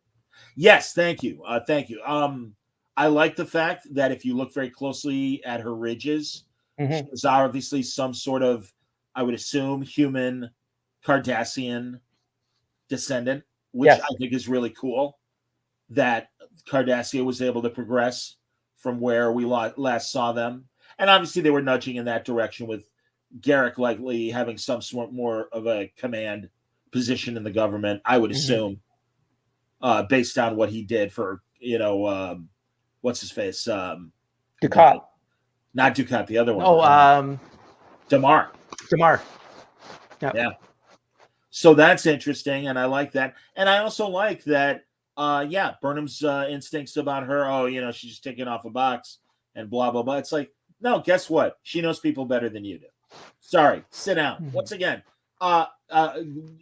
[SPEAKER 2] Yes, thank you. I like the fact that if you look very closely at her ridges, she's obviously some sort of, I would assume, human Cardassian descendant, which I think is really cool. That Cardassia was able to progress from where we last saw them. And obviously they were nudging in that direction with Garrick likely having some sort more of a command position in the government, I would assume, based on what he did for, what's his face?
[SPEAKER 3] Dukat.
[SPEAKER 2] Not Dukat, the other one.
[SPEAKER 3] Oh,
[SPEAKER 2] Damar.
[SPEAKER 3] Yep.
[SPEAKER 2] Yeah. So that's interesting, and I like that. And I also like that, Burnham's instincts about her, she's just ticking off a box and blah, blah, blah. It's like, no, guess what? She knows people better than you do. Sorry, sit down. Once again,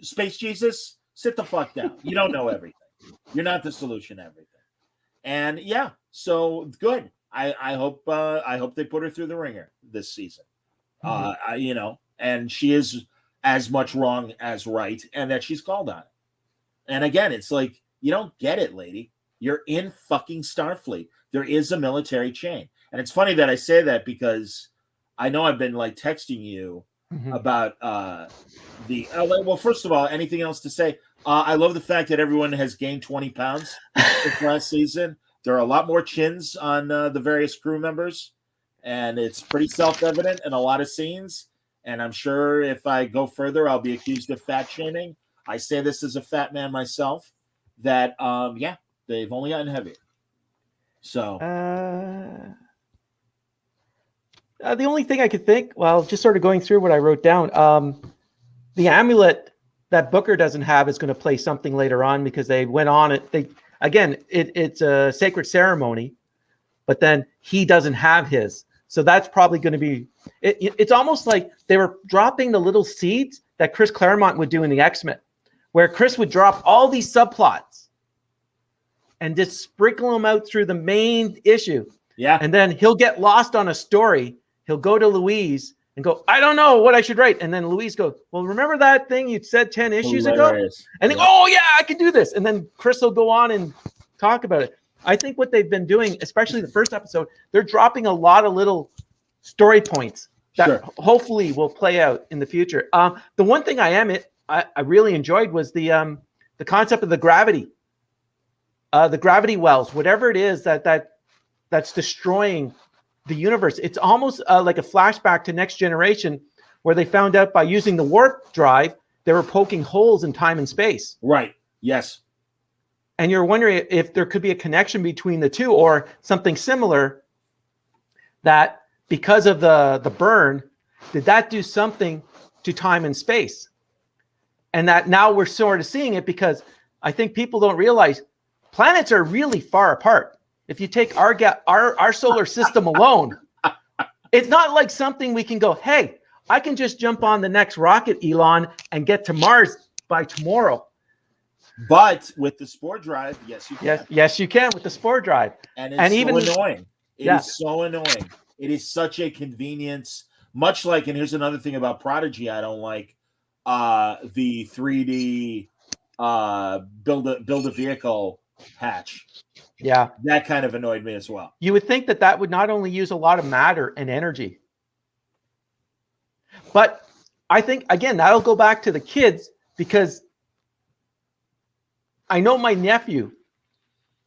[SPEAKER 2] Space Jesus, sit the fuck down. You don't know everything. You're not the solution to everything. And so good. I hope they put her through the ringer this season. And she is as much wrong as right, and that she's called on it. And again, it's like, you don't get it, lady. You're in fucking Starfleet. There is a military chain. And it's funny that I say that because I know I've been like texting you about well, first of all, anything else to say? I love the fact that everyone has gained 20 pounds this last season. There are a lot more chins on the various crew members, and it's pretty self-evident in a lot of scenes. And I'm sure if I go further, I'll be accused of fat shaming. I say this as a fat man myself, that, they've only gotten heavier. So.
[SPEAKER 3] The only thing I could think, just sort of going through what I wrote down, the amulet that Booker doesn't have is going to play something later on because they went on it. It's a sacred ceremony, but then he doesn't have his. So that's probably going to be, it's almost like they were dropping the little seeds that Chris Claremont would do in the X-Men, where Chris would drop all these subplots and just sprinkle them out through the main issue.
[SPEAKER 2] Yeah.
[SPEAKER 3] And then he'll get lost on a story. He'll go to Louise and go, I don't know what I should write. And then Louise goes, well, remember that thing you said 10 issues ago? And then, I can do this. And then Chris will go on and talk about it. I think what they've been doing, especially the first episode, they're dropping a lot of little story points that hopefully will play out in the future. The one thing I really enjoyed was the concept of the gravity wells, whatever it is that's destroying the universe. It's almost like a flashback to Next Generation, where they found out by using the warp drive, they were poking holes in time and space.
[SPEAKER 2] Right. Yes.
[SPEAKER 3] And you're wondering if there could be a connection between the two or something similar, that because of the burn, did that do something to time and space. And that now we're sort of seeing it because I think people don't realize planets are really far apart. If you take our solar system alone, it's not like something we can go, hey, I can just jump on the next rocket, Elon, and get to Mars by tomorrow.
[SPEAKER 2] But with the spore drive, yes, you can.
[SPEAKER 3] Yes, you can with the spore drive.
[SPEAKER 2] And it's so annoying. It is so annoying. It is such a convenience. Much like, and here's another thing about Prodigy I don't like, the 3D build a vehicle hatch.
[SPEAKER 3] Yeah.
[SPEAKER 2] That kind of annoyed me as well.
[SPEAKER 3] You would think that would not only use a lot of matter and energy. But I think, again, that'll go back to the kids because I know my nephew,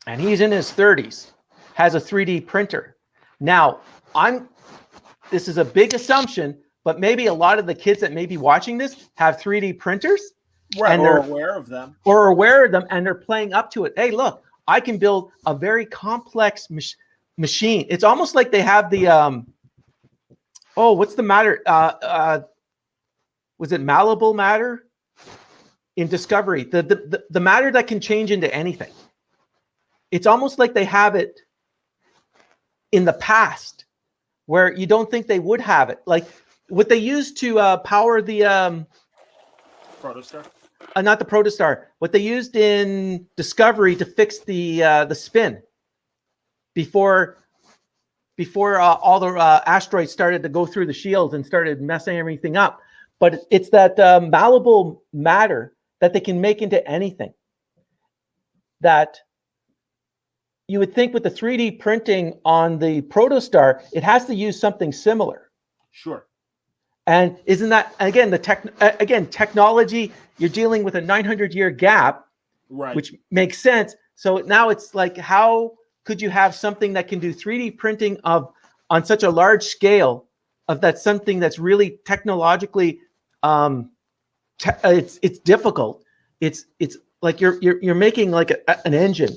[SPEAKER 3] and he's in his 30s, has a 3D printer. Now, this is a big assumption, but maybe a lot of the kids that may be watching this have 3D printers.
[SPEAKER 2] Right, and they're aware of them.
[SPEAKER 3] Or aware of them, and they're playing up to it. Hey, look, I can build a very complex machine. It's almost like they have the, what's the matter? Was it malleable matter in Discovery? The matter that can change into anything. It's almost like they have it in the past where you don't think they would have it. Like what they used to power the
[SPEAKER 2] Protostar?
[SPEAKER 3] Not the Protostar. What they used in Discovery to fix the spin before all the asteroids started to go through the shields and started messing everything up. But it's that malleable matter that they can make into anything. That you would think with the 3D printing on the Protostar, it has to use something similar.
[SPEAKER 2] Sure.
[SPEAKER 3] And isn't that, again, technology, you're dealing with a 900-year gap,
[SPEAKER 2] right?
[SPEAKER 3] Which makes sense. So now it's like, how could you have something that can do 3D printing on such a large scale of that something that's really technologically, it's difficult. It's like you're making like an engine.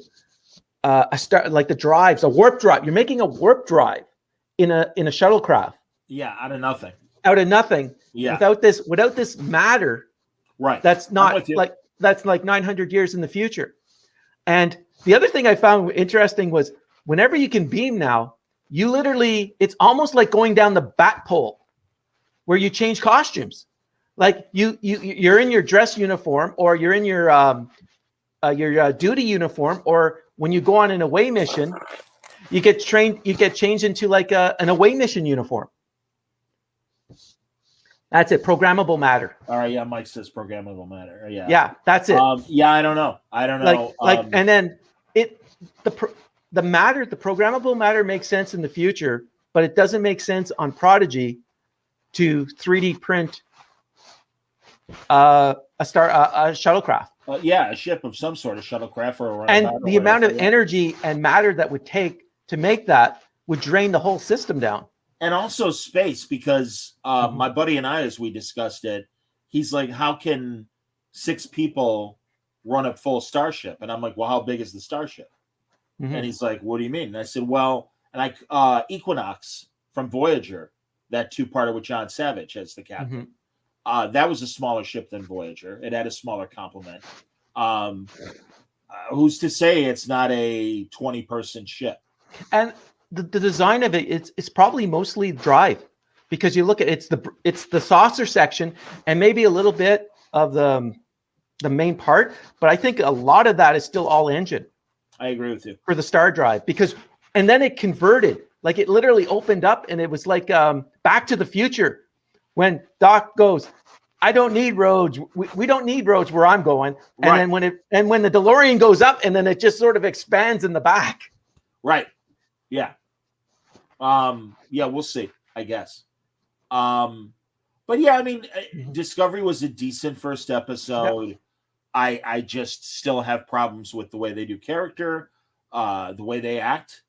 [SPEAKER 3] Like the drives, a warp drive. You're making a warp drive in a shuttlecraft.
[SPEAKER 2] Yeah, out of nothing.
[SPEAKER 3] Out of nothing.
[SPEAKER 2] Yeah.
[SPEAKER 3] Without this matter.
[SPEAKER 2] Right.
[SPEAKER 3] That's not like 900 years in the future. And the other thing I found interesting was whenever you can beam now, you literally, it's almost like going down the bat pole where you change costumes. Like you're in your dress uniform or you're in your duty uniform, or when you go on an away mission, you get changed into like an away mission uniform. That's it. Programmable matter.
[SPEAKER 2] All right. Yeah. Mike says programmable matter. Yeah.
[SPEAKER 3] Yeah. That's it.
[SPEAKER 2] Yeah. I don't know.
[SPEAKER 3] And then the programmable matter makes sense in the future, but it doesn't make sense on Prodigy to 3D print a shuttlecraft.
[SPEAKER 2] A ship of some sort of shuttlecraft or
[SPEAKER 3] and the amount of energy and matter that would take to make that would drain the whole system down.
[SPEAKER 2] And also space, because my buddy and I, as we discussed it, he's like, how can 6 people run a full starship? And I'm like, well, how big is the starship? Mm-hmm. And he's like, what do you mean? And I said, well, and Equinox from Voyager, that 2-parter with John Savage as the captain. Mm-hmm. That was a smaller ship than Voyager. It had a smaller complement. Who's to say it's not a 20-person ship? And
[SPEAKER 3] the design of it, it's probably mostly drive, because you look at it's the saucer section and maybe a little bit of the main part, but I think a lot of that is still all engine.
[SPEAKER 2] I agree with you.
[SPEAKER 3] For the star drive, and then it converted, like it literally opened up, and it was like Back to the Future. When Doc goes, I don't need roads. We don't need roads where I'm going. And then when the DeLorean goes up, and then it just sort of expands in the back.
[SPEAKER 2] Right. Yeah. We'll see, I guess. But yeah, I mean, Discovery was a decent first episode. Yep. I just still have problems with the way they do character, the way they act.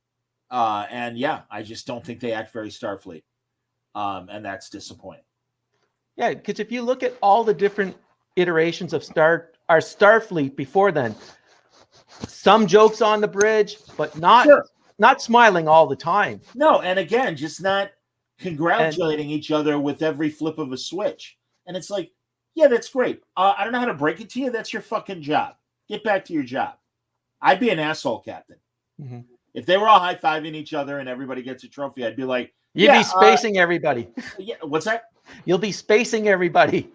[SPEAKER 2] I just don't think they act very Starfleet. And that's disappointing.
[SPEAKER 3] Yeah, because if you look at all the different iterations of Starfleet before then, some jokes on the bridge, but not smiling all the time.
[SPEAKER 2] No, and again, just not congratulating each other with every flip of a switch. And it's like, yeah, that's great. I don't know how to break it to you. That's your fucking job. Get back to your job. I'd be an asshole captain.
[SPEAKER 3] Mm-hmm.
[SPEAKER 2] If they were all high-fiving each other and everybody gets a trophy, I'd be like,
[SPEAKER 3] you'd be spacing everybody.
[SPEAKER 2] Yeah, what's that?
[SPEAKER 3] You'll be spacing everybody.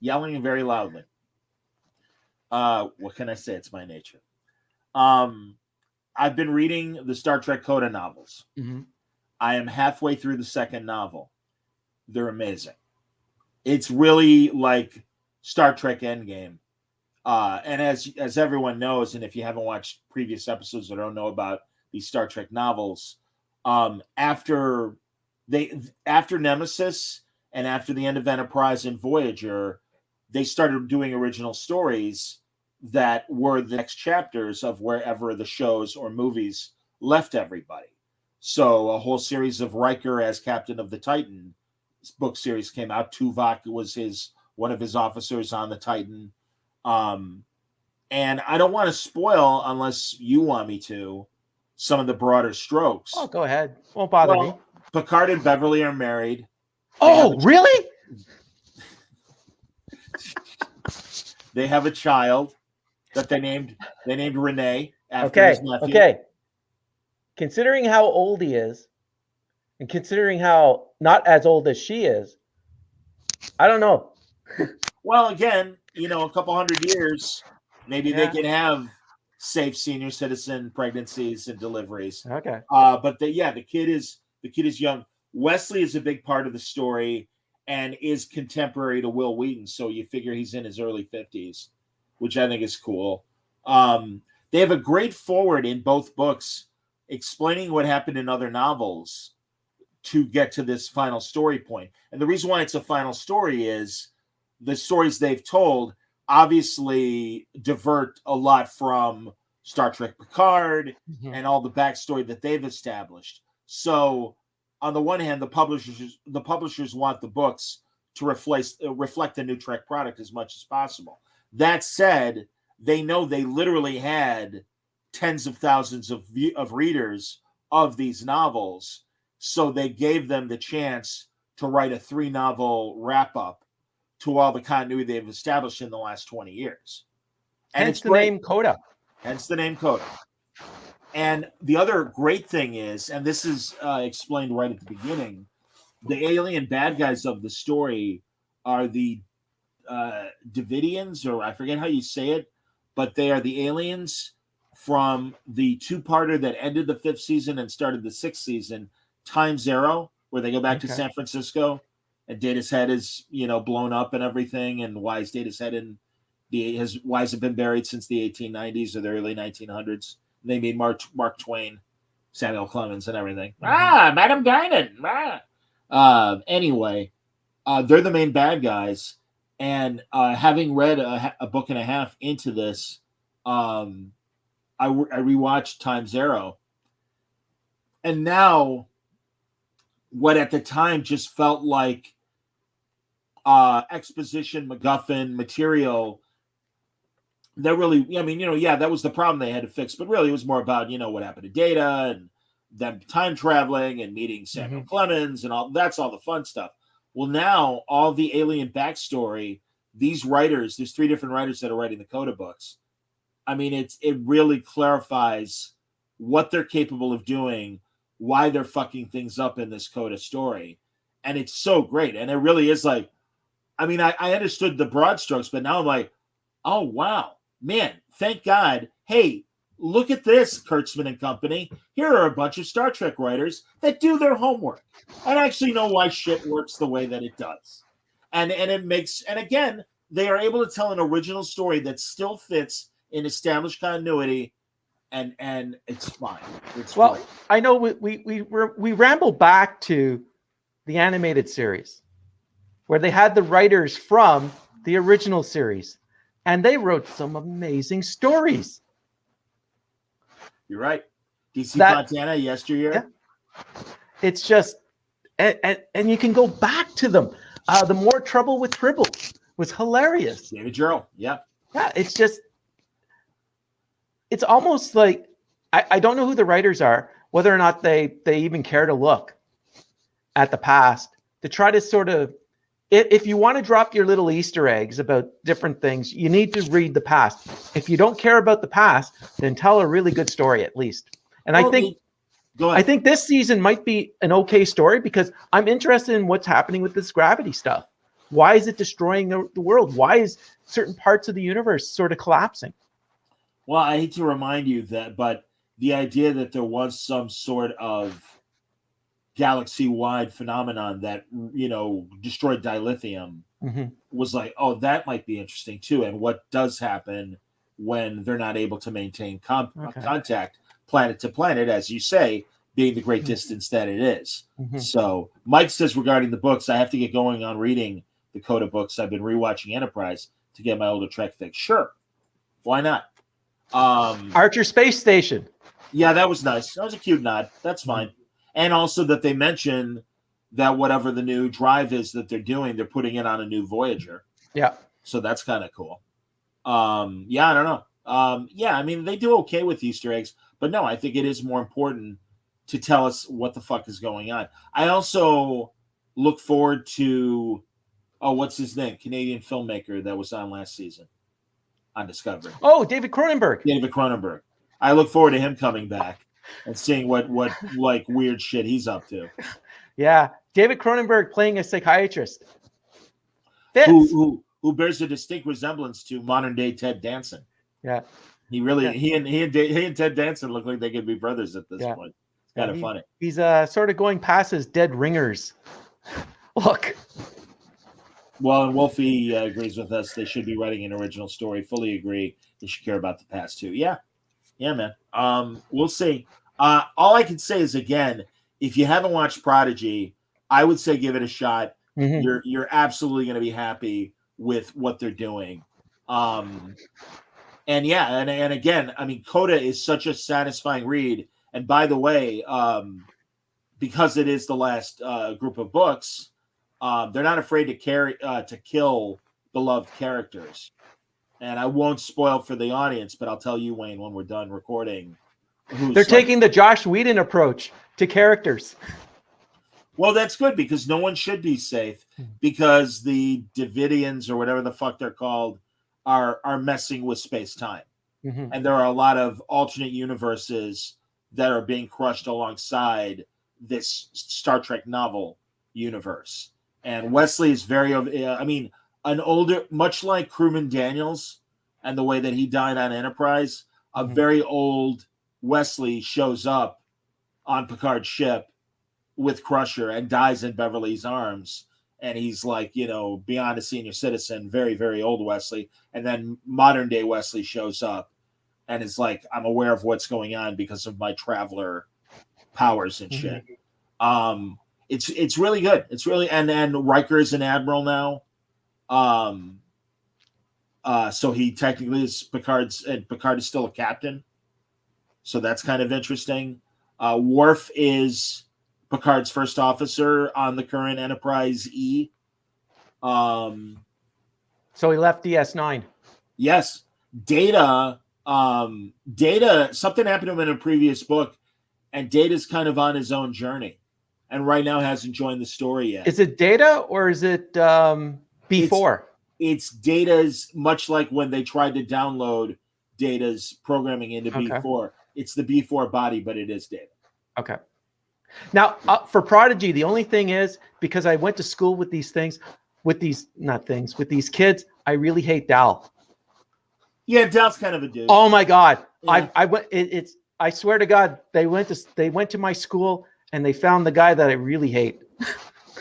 [SPEAKER 2] Yelling very loudly. What can I say? It's my nature. I've been reading the Star Trek Coda novels.
[SPEAKER 3] Mm-hmm.
[SPEAKER 2] I am halfway through the second novel. They're amazing. It's really like Star Trek Endgame. And as everyone knows, and if you haven't watched previous episodes or don't know about these Star Trek novels, after Nemesis and after the end of Enterprise and Voyager, they started doing original stories that were the next chapters of wherever the shows or movies left everybody. So a whole series of Riker as captain of the Titan book series came out. Tuvok was one of his officers on the Titan. And I don't want to spoil, unless you want me to, some of the broader strokes.
[SPEAKER 3] Oh, go ahead. Won't bother me.
[SPEAKER 2] Picard and Beverly are married.
[SPEAKER 3] Oh, really?
[SPEAKER 2] They have a child that they named Renee after his nephew.
[SPEAKER 3] Okay. Considering how old he is, and considering how not as old as she is, I don't know.
[SPEAKER 2] Well, again, a couple hundred years, maybe they can have safe senior citizen pregnancies and deliveries.
[SPEAKER 3] Okay.
[SPEAKER 2] But the kid is young. Wesley is a big part of the story and is contemporary to Will Wheaton, so you figure he's in his early 50s, which I think is cool. They have a great forward in both books explaining what happened in other novels to get to this final story point. And the reason why it's a final story is the stories they've told obviously divert a lot from Star Trek Picard and all the backstory that they've established. So on the one hand, the publishers want the books to reflect the new Trek product as much as possible. That said, they know they literally had tens of thousands of readers of these novels, so they gave them the chance to write a 3-novel wrap-up to all the continuity they've established in the last 20 years. And
[SPEAKER 3] hence the name Coda.
[SPEAKER 2] Hence the name Coda. And the other great thing is, and this is explained right at the beginning, the alien bad guys of the story are the Davidians, or I forget how you say it, but they are the aliens from the 2-parter that ended the 5th season and started the 6th season, Time Zero, where they go back to San Francisco and Data's head is, blown up and everything. And why is Data's head why has it been buried since the 1890s or the early 1900s? They meet Mark Twain, Samuel Clemens, and everything. Madam Guinan. Anyway, they're the main bad guys. And having read a book and a half into this, I rewatched Time Zero. And now, what at the time just felt like exposition, MacGuffin material, that really, that was the problem they had to fix. But really, it was more about, what happened to Data and them time traveling and meeting Samuel Clemens and all. That's all the fun stuff. Well, now all the alien backstory, these writers, there's 3 different writers that are writing the Coda books. I mean, it really clarifies what they're capable of doing, why they're fucking things up in this Coda story. And it's so great. And it really is like, I understood the broad strokes, but now I'm like, oh, wow, man, thank God. Hey, look at this, Kurtzman and company. Here are a bunch of Star Trek writers that do their homework and actually know why shit works the way that it does. And it makes, and again, they are able to tell an original story that still fits in established continuity, and it's fine. It's great.
[SPEAKER 3] I know we ramble back to the animated series where they had the writers from the original series, and they wrote some amazing stories.
[SPEAKER 2] You're right. DC Fontana, yesteryear.
[SPEAKER 3] Yeah. It's just, and you can go back to them. The More Trouble with Tribble was hilarious.
[SPEAKER 2] David Jarrell, yeah.
[SPEAKER 3] Yeah, it's just, it's almost like, I don't know who the writers are, whether or not they even care to look at the past to try to sort of if you want to drop your little Easter eggs about different things, you need to read the past. If you don't care about the past, then tell a really good story at least. And I think this season might be an okay story because I'm interested in what's happening with this gravity stuff. Why is it destroying the world? Why is certain parts of the universe sort of collapsing?
[SPEAKER 2] Well, I hate to remind you that, but the idea that there was some sort of galaxy-wide phenomenon that, destroyed dilithium was like, oh, that might be interesting too. And what does happen when they're not able to maintain contact planet to planet, as you say, being the great distance that it is. So Mike says regarding the books, I have to get going on reading the Coda books. I've been rewatching Enterprise to get my older Trek fix. Sure. Why not?
[SPEAKER 3] Archer Space Station.
[SPEAKER 2] Yeah, that was nice. That was a cute nod. That's fine. And also that they mention that whatever the new drive is that they're doing, they're putting it on a new Voyager.
[SPEAKER 3] Yeah.
[SPEAKER 2] So that's kind of cool. Yeah, I don't know. Yeah, I mean, they do okay with Easter eggs, but no, I think it is more important to tell us what the fuck is going on. I also look forward to, what's his name? Canadian filmmaker that was on last season on Discovery.
[SPEAKER 3] Oh, David Cronenberg.
[SPEAKER 2] David Cronenberg. I look forward to him coming back and seeing what like weird shit he's up to.
[SPEAKER 3] Yeah, David Cronenberg playing a psychiatrist.
[SPEAKER 2] Who bears a distinct resemblance to modern day Ted Danson.
[SPEAKER 3] Yeah.
[SPEAKER 2] He and Ted Danson look like they could be brothers at this point. It's kind of funny.
[SPEAKER 3] He's sort of going past his dead ringers. Look.
[SPEAKER 2] Well, and Wolfie agrees with us. They should be writing an original story. Fully agree. They should care about the past too. Yeah, man. We'll see. All I can say is, again, if you haven't watched Prodigy, I would say give it a shot. You're absolutely going to be happy with what they're doing. And again, I mean, Coda is such a satisfying read. And by the way, because it is the last group of books, they're not afraid to kill beloved characters. And I won't spoil for the audience, but I'll tell you, Wayne, when we're done recording.
[SPEAKER 3] They're taking the Josh Whedon approach to characters.
[SPEAKER 2] Well, that's good because no one should be safe because the Davidians or whatever the fuck they're called are messing with space-time. And there are a lot of alternate universes that are being crushed alongside this Star Trek novel universe. And Wesley is an older, much like Crewman Daniels and the way that he died on Enterprise, a very old Wesley shows up on Picard's ship with Crusher and dies in Beverly's arms. And he's like, beyond a senior citizen, very, very old Wesley. And then modern day Wesley shows up and is like, I'm aware of what's going on because of my traveler powers and shit. It's really good. It's really, and Riker is an admiral now. So he technically is Picard is still a captain. So that's kind of interesting. Worf is Picard's first officer on the current Enterprise E.
[SPEAKER 3] So he left DS9.
[SPEAKER 2] Yes. Data, something happened to him in a previous book, and Data's kind of on his own journey. And right now hasn't joined the story yet.
[SPEAKER 3] Is it Data or is it B4?
[SPEAKER 2] It's Data's, much like when they tried to download Data's programming into B4. It's the B4 body, but it is Data.
[SPEAKER 3] Okay. Now, for Prodigy, the only thing is, because I went to school with these kids, I really hate Dal.
[SPEAKER 2] Yeah, Dal's kind of a dude.
[SPEAKER 3] Oh my God.
[SPEAKER 2] Yeah.
[SPEAKER 3] I swear to God, they went to my school and they found the guy that I really hate.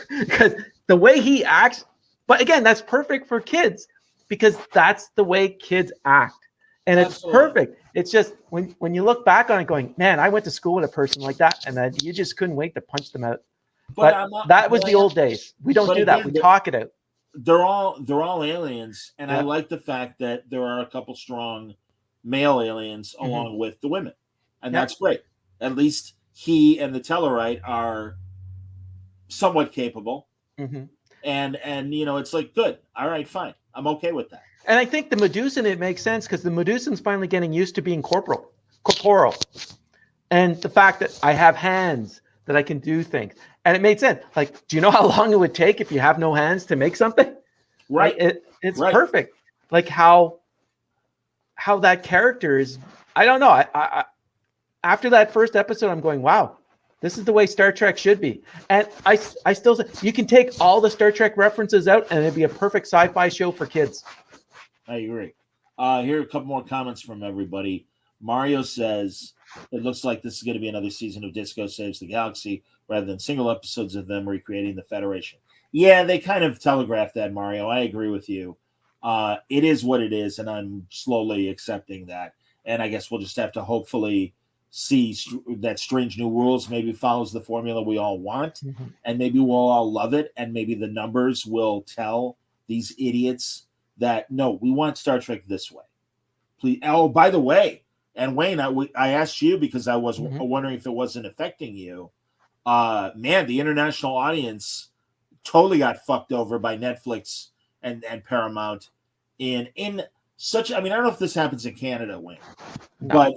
[SPEAKER 3] Because the way he acts, but again, that's perfect for kids because that's the way kids act. And it's perfect. It's just when you look back on it going, man, I went to school with a person like that, and then you just couldn't wait to punch them out. But that was the old days. We don't do that. We talk it out.
[SPEAKER 2] They're all aliens, and I like the fact that there are a couple strong male aliens along with the women, and that's great. At least he and the Tellarite are somewhat capable, and it's like good. All right, fine. I'm okay with that.
[SPEAKER 3] And I think the Medusan, it makes sense because the Medusan's finally getting used to being corporal. And the fact that I have hands, that I can do things. And it made sense. Like, do you know how long it would take if you have no hands to make something?
[SPEAKER 2] Right.
[SPEAKER 3] It's perfect. Like how that character is. I don't know. I after that first episode, I'm going, wow, this is the way Star Trek should be. And I still say you can take all the Star Trek references out and it'd be a perfect sci-fi show for kids.
[SPEAKER 2] I agree. Here are a couple more comments from everybody. Mario says, it looks like this is going to be another season of Disco Saves the Galaxy rather than single episodes of them recreating the Federation. Yeah, they kind of telegraphed that, Mario. I agree with you. It is what it is, and I'm slowly accepting that. And I guess we'll just have to hopefully see that Strange New Worlds maybe follows the formula we all want, and maybe we'll all love it, and maybe the numbers will tell these idiots that, no, we want Star Trek this way. Please. Oh, by the way, and Wayne, I asked you because I was wondering if it wasn't affecting you. Man, the international audience totally got fucked over by Netflix and Paramount in such. I mean, I don't know if this happens in Canada, Wayne, but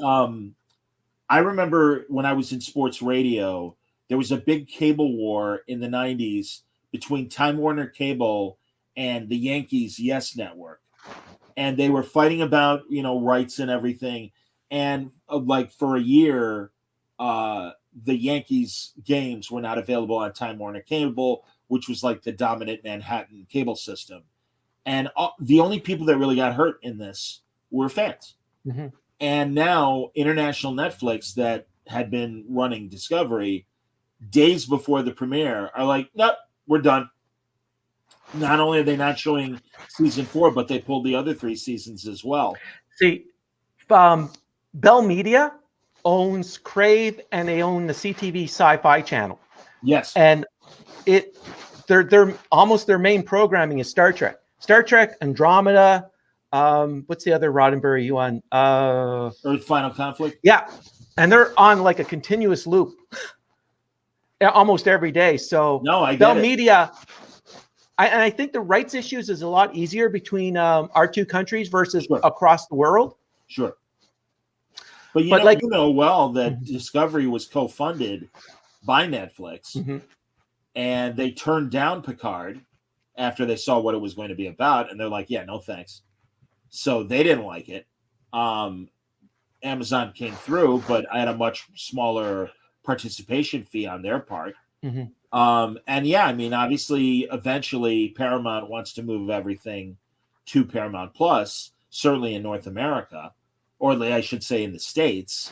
[SPEAKER 2] I remember when I was in sports radio, there was a big cable war in the 90s between Time Warner Cable and the Yankees Yes Network. And they were fighting about, rights and everything. And like for a year, the Yankees games were not available on Time Warner Cable, which was like the dominant Manhattan cable system. And the only people that really got hurt in this were fans. And now international Netflix that had been running Discovery days before the premiere are like, nope, we're done. Not only are they not showing season 4, but they pulled the other 3 seasons as well.
[SPEAKER 3] See, Bell Media owns Crave and they own the CTV Sci-Fi channel.
[SPEAKER 2] Yes.
[SPEAKER 3] And they're almost their main programming is Star Trek. Star Trek, Andromeda, what's the other Roddenberry you on?
[SPEAKER 2] Earth Final Conflict?
[SPEAKER 3] Yeah. And they're on like a continuous loop almost every day. So
[SPEAKER 2] no, I get
[SPEAKER 3] Bell
[SPEAKER 2] it.
[SPEAKER 3] Media... I think the rights issues is a lot easier between our 2 countries versus across the world.
[SPEAKER 2] Sure. But you know well that Discovery was co-funded by Netflix, and they turned down Picard after they saw what it was going to be about, and they're like, yeah, no thanks. So they didn't like it. Amazon came through, but I had a much smaller participation fee on their part. And yeah, I mean, obviously, eventually Paramount wants to move everything to Paramount Plus, certainly in North America, or I should say in the States.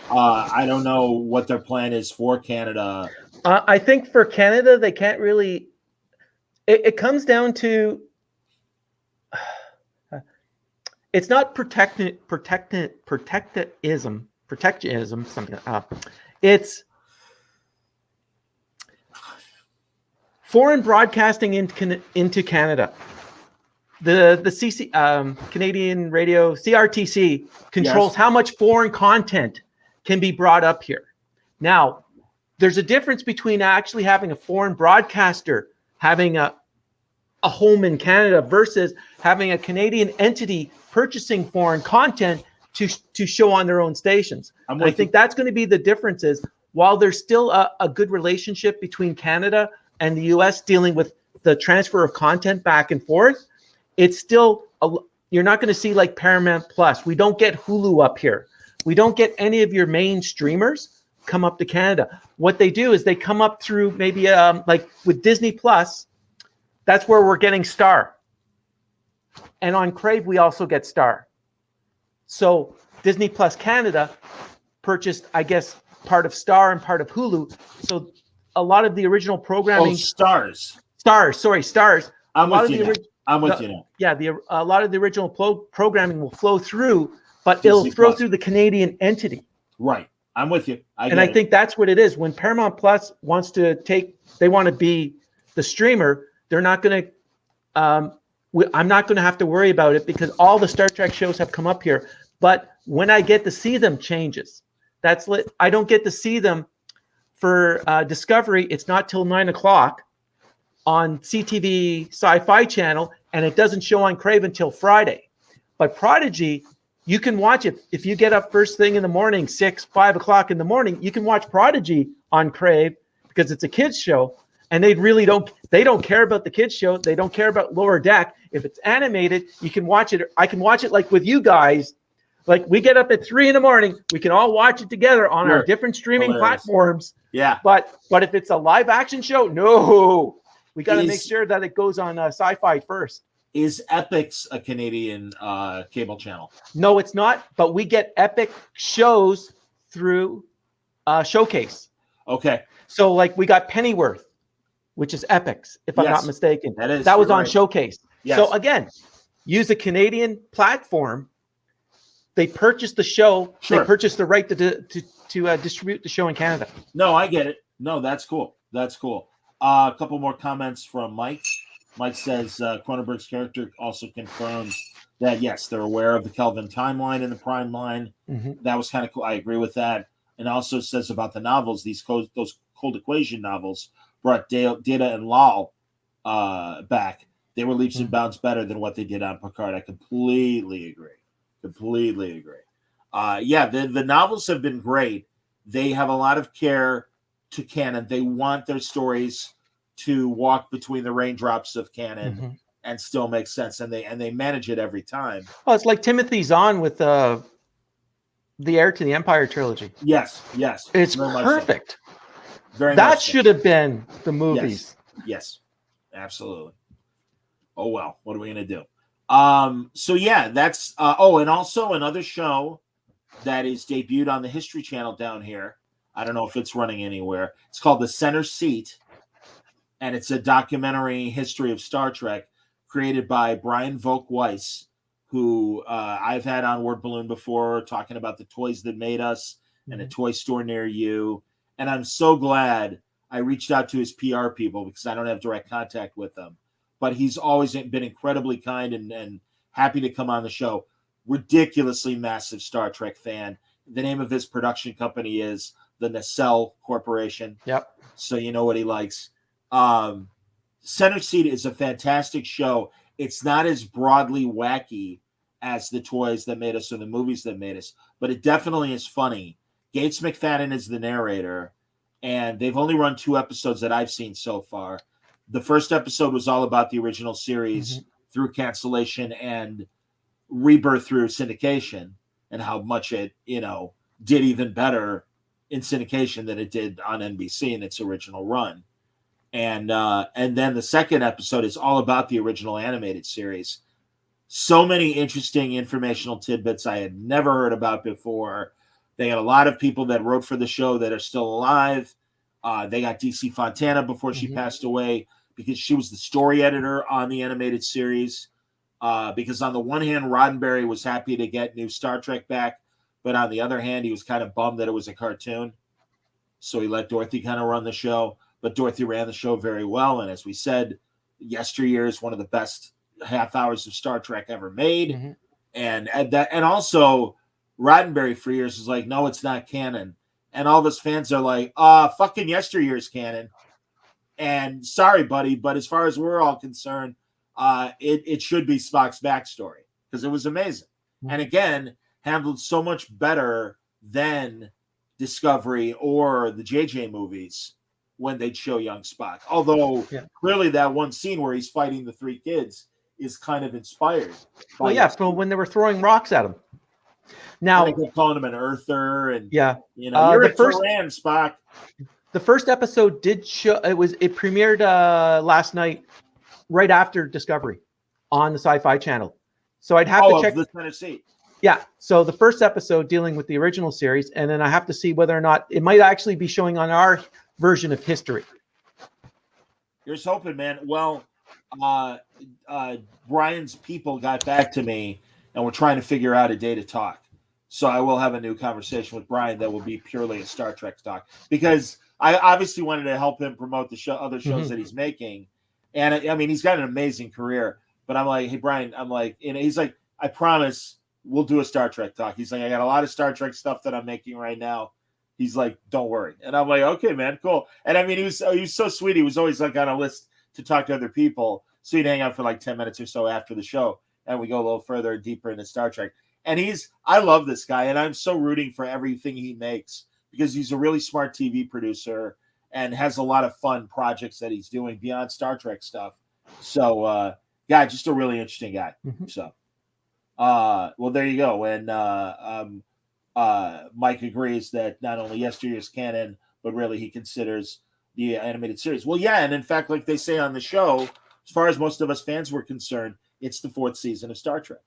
[SPEAKER 2] I don't know what their plan is for Canada.
[SPEAKER 3] I think for Canada, they can't really. It comes down to. It's not protectionism, something. It's foreign broadcasting into Canada. The Canadian radio, CRTC, controls how much foreign content can be brought up here. Now, there's a difference between actually having a foreign broadcaster having a home in Canada versus having a Canadian entity purchasing foreign content to show on their own stations. I think that's going to be the difference is while there's still a good relationship between Canada and the US dealing with the transfer of content back and forth, it's still, you're not going to see like Paramount Plus. We don't get Hulu up here. We don't get any of your main streamers come up to Canada. What they do is they come up through maybe like with Disney Plus, that's where we're getting Star. And on Crave, we also get Star. So Disney Plus Canada purchased, I guess, part of Star and part of Hulu. So a lot of the original programming.
[SPEAKER 2] Stars.
[SPEAKER 3] I'm with you
[SPEAKER 2] now.
[SPEAKER 3] Yeah, a lot of the original programming will flow through, but it'll flow through the Canadian entity.
[SPEAKER 2] Right. I'm with you.
[SPEAKER 3] I think that's what it is. When Paramount Plus wants to they want to be the streamer, they're not going to, I'm not going to have to worry about it because all the Star Trek shows have come up here. But when I get to see them changes, I don't get to see them for Discovery. It's not till 9:00 on CTV Sci-Fi channel, and it doesn't show on Crave until Friday. But Prodigy, You can watch it if you get up first thing in the morning, 6, 5 o'clock in the morning. You can watch Prodigy on Crave because it's a kids show, and they don't care about the kids show. They don't care about Lower Deck. If it's animated, you can watch it. I can watch it like with you guys. Like we get up at 3 in the morning, we can all watch it together on our different streaming platforms.
[SPEAKER 2] Yeah.
[SPEAKER 3] But if it's a live action show, no, we got to make sure that it goes on Sci-Fi first.
[SPEAKER 2] Is Epix a Canadian cable channel?
[SPEAKER 3] No, it's not. But we get Epic shows through Showcase.
[SPEAKER 2] Okay.
[SPEAKER 3] So like we got Pennyworth, which is Epix, if I'm not mistaken. That was on Showcase. Yes. So again, use a Canadian platform. They purchased the show. Sure. They purchased the right to distribute the show in Canada.
[SPEAKER 2] No, I get it. No, that's cool. That's cool. A couple more comments from Mike. Mike says Cronenberg's character also confirms that, yes, they're aware of the Kelvin timeline and the Prime line. Mm-hmm. That was kind of cool. I agree with that. And also says about the novels, those Cold Equation novels brought Data and Lal back. They were leaps and bounds better than what they did on Picard. I completely agree. The novels have been great. They have a lot of care to canon. They want their stories to walk between the raindrops of canon and still make sense, and they manage it every time.
[SPEAKER 3] Oh, it's like Timothy Zahn with the Heir to the Empire trilogy.
[SPEAKER 2] Yes,
[SPEAKER 3] it's perfect.
[SPEAKER 2] Very
[SPEAKER 3] that should have been the movies.
[SPEAKER 2] Yes, absolutely. Oh well, what are we gonna do? So yeah, that's and also another show that is debuted on the History Channel down here. I don't know if it's running anywhere. It's called The Center Seat, and it's a documentary history of Star Trek created by Brian Volk Weiss, who I've had on Word Balloon before, talking about the toys that made us and a toy store near you. And I'm so glad I reached out to his PR people because I don't have direct contact with them. But he's always been incredibly kind and happy to come on the show. Ridiculously massive Star Trek fan. The name of his production company is the Nacelle Corporation.
[SPEAKER 3] Yep.
[SPEAKER 2] So you know what he likes. Center Seat is a fantastic show. It's not as broadly wacky as the toys that made us or the movies that made us, but it definitely is funny. Gates McFadden is the narrator, and they've only run 2 episodes that I've seen so far. The first episode was all about the original series through cancellation and rebirth through syndication, and how much it, did even better in syndication than it did on NBC in its original run. And then the second episode is all about the original animated series. So many interesting informational tidbits I had never heard about before. They had a lot of people that wrote for the show that are still alive. They got DC Fontana before she passed away because she was the story editor on the animated series. Because on the one hand, Roddenberry was happy to get new Star Trek back, but on the other hand, he was kind of bummed that it was a cartoon. So he let Dorothy kind of run the show. But Dorothy ran the show very well. And as we said, yesteryear is one of the best half hours of Star Trek ever made. And also Roddenberry for years was like, no, it's not canon. And all of us fans are like, fucking yesteryear is canon. And sorry, buddy, but as far as we're all concerned, it should be Spock's backstory because it was amazing. And again, handled so much better than Discovery or the JJ movies when they'd show young Spock. Although clearly that one scene where he's fighting the 3 kids is kind of inspired.
[SPEAKER 3] So when they were throwing rocks at him. Now
[SPEAKER 2] they kept calling him an earther and
[SPEAKER 3] you're
[SPEAKER 2] a Turan, Spock.
[SPEAKER 3] The first episode did show it premiered last night right after Discovery on the Sci-Fi Channel. So I'd have to check
[SPEAKER 2] the Center Seat.
[SPEAKER 3] Yeah. So the first episode dealing with the original series, and then I have to see whether or not it might actually be showing on our version of history.
[SPEAKER 2] Here's hoping, man. Well, Brian's people got back to me, and we're trying to figure out a day to talk. So I will have a new conversation with Brian that will be purely a Star Trek talk, because I obviously wanted to help him promote the show, other shows that he's making. And I mean, he's got an amazing career, but I'm like, hey, Brian, he's like, I promise we'll do a Star Trek talk. He's like, I got a lot of Star Trek stuff that I'm making right now. He's like, don't worry. And I'm like, okay, man, cool. And I mean, he was so sweet. He was always like on a list to talk to other people. So he'd hang out for like 10 minutes or so after the show. And we go a little further and deeper into Star Trek. And I love this guy, and I'm so rooting for everything he makes because he's a really smart TV producer and has a lot of fun projects that he's doing beyond Star Trek stuff. So, just a really interesting guy.
[SPEAKER 3] Mm-hmm.
[SPEAKER 2] So, well, there you go. And Mike agrees that not only yesteryear's canon, but really he considers the animated series. Well, yeah, and in fact, like they say on the show, as far as most of us fans were concerned, it's the 4th season of Star Trek.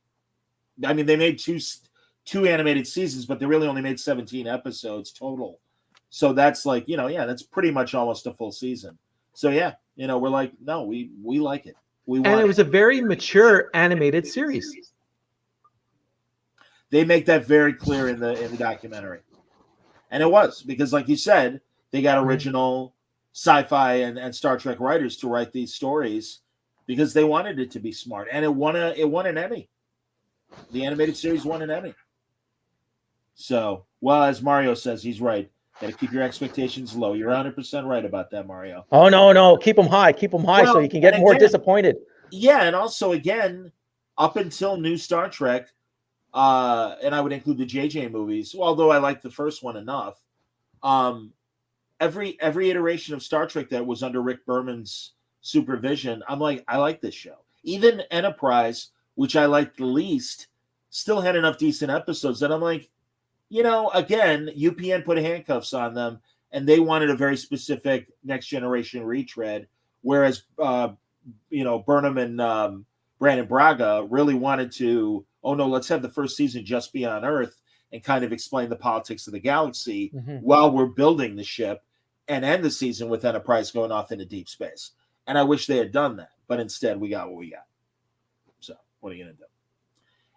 [SPEAKER 2] I mean, they made two animated seasons, but they really only made 17 episodes total. So that's like, that's pretty much almost a full season. So yeah, we're like, no, we like it.
[SPEAKER 3] And it was a very mature animated series.
[SPEAKER 2] They make that very clear in the documentary. And it was, because like you said, they got original sci-fi and Star Trek writers to write these stories because they wanted it to be smart. And it won an Emmy. The animated series won an Emmy. So, well, as Mario says, he's right. Got to keep your expectations low. You're 100% right about that, Mario.
[SPEAKER 3] Oh, no. Keep them high. Well, so you can get more disappointed.
[SPEAKER 2] Yeah, and also, again, up until new Star Trek, and I would include the JJ movies, although I like the first one enough, every iteration of Star Trek that was under Rick Berman's supervision, I'm like, I like this show. Even Enterprise, which I liked the least, still had enough decent episodes that I'm like, again, UPN put handcuffs on them, and they wanted a very specific Next Generation retread, whereas, Burnham and Brandon Braga really wanted to, let's have the first season just be on Earth and kind of explain the politics of the galaxy while we're building the ship, and end the season with Enterprise going off into deep space. And I wish they had done that, but instead we got what we got. So what are you going to do?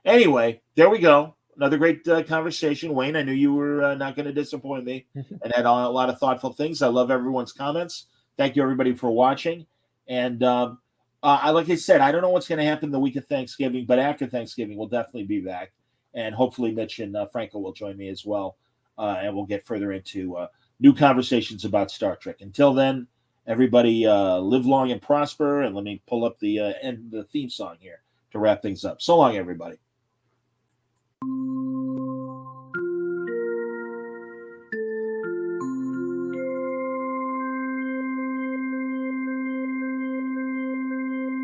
[SPEAKER 2] Anyway, there we go. Another great conversation. Wayne, I knew you were not going to disappoint me and had a lot of thoughtful things. I love everyone's comments. Thank you, everybody, for watching. And like I said, I don't know what's going to happen the week of Thanksgiving, but after Thanksgiving, we'll definitely be back. And hopefully Mitch and Franco will join me as well. And we'll get further into new conversations about Star Trek. Until then, everybody live long and prosper. And let me pull up the theme song here to wrap things up. So long, everybody.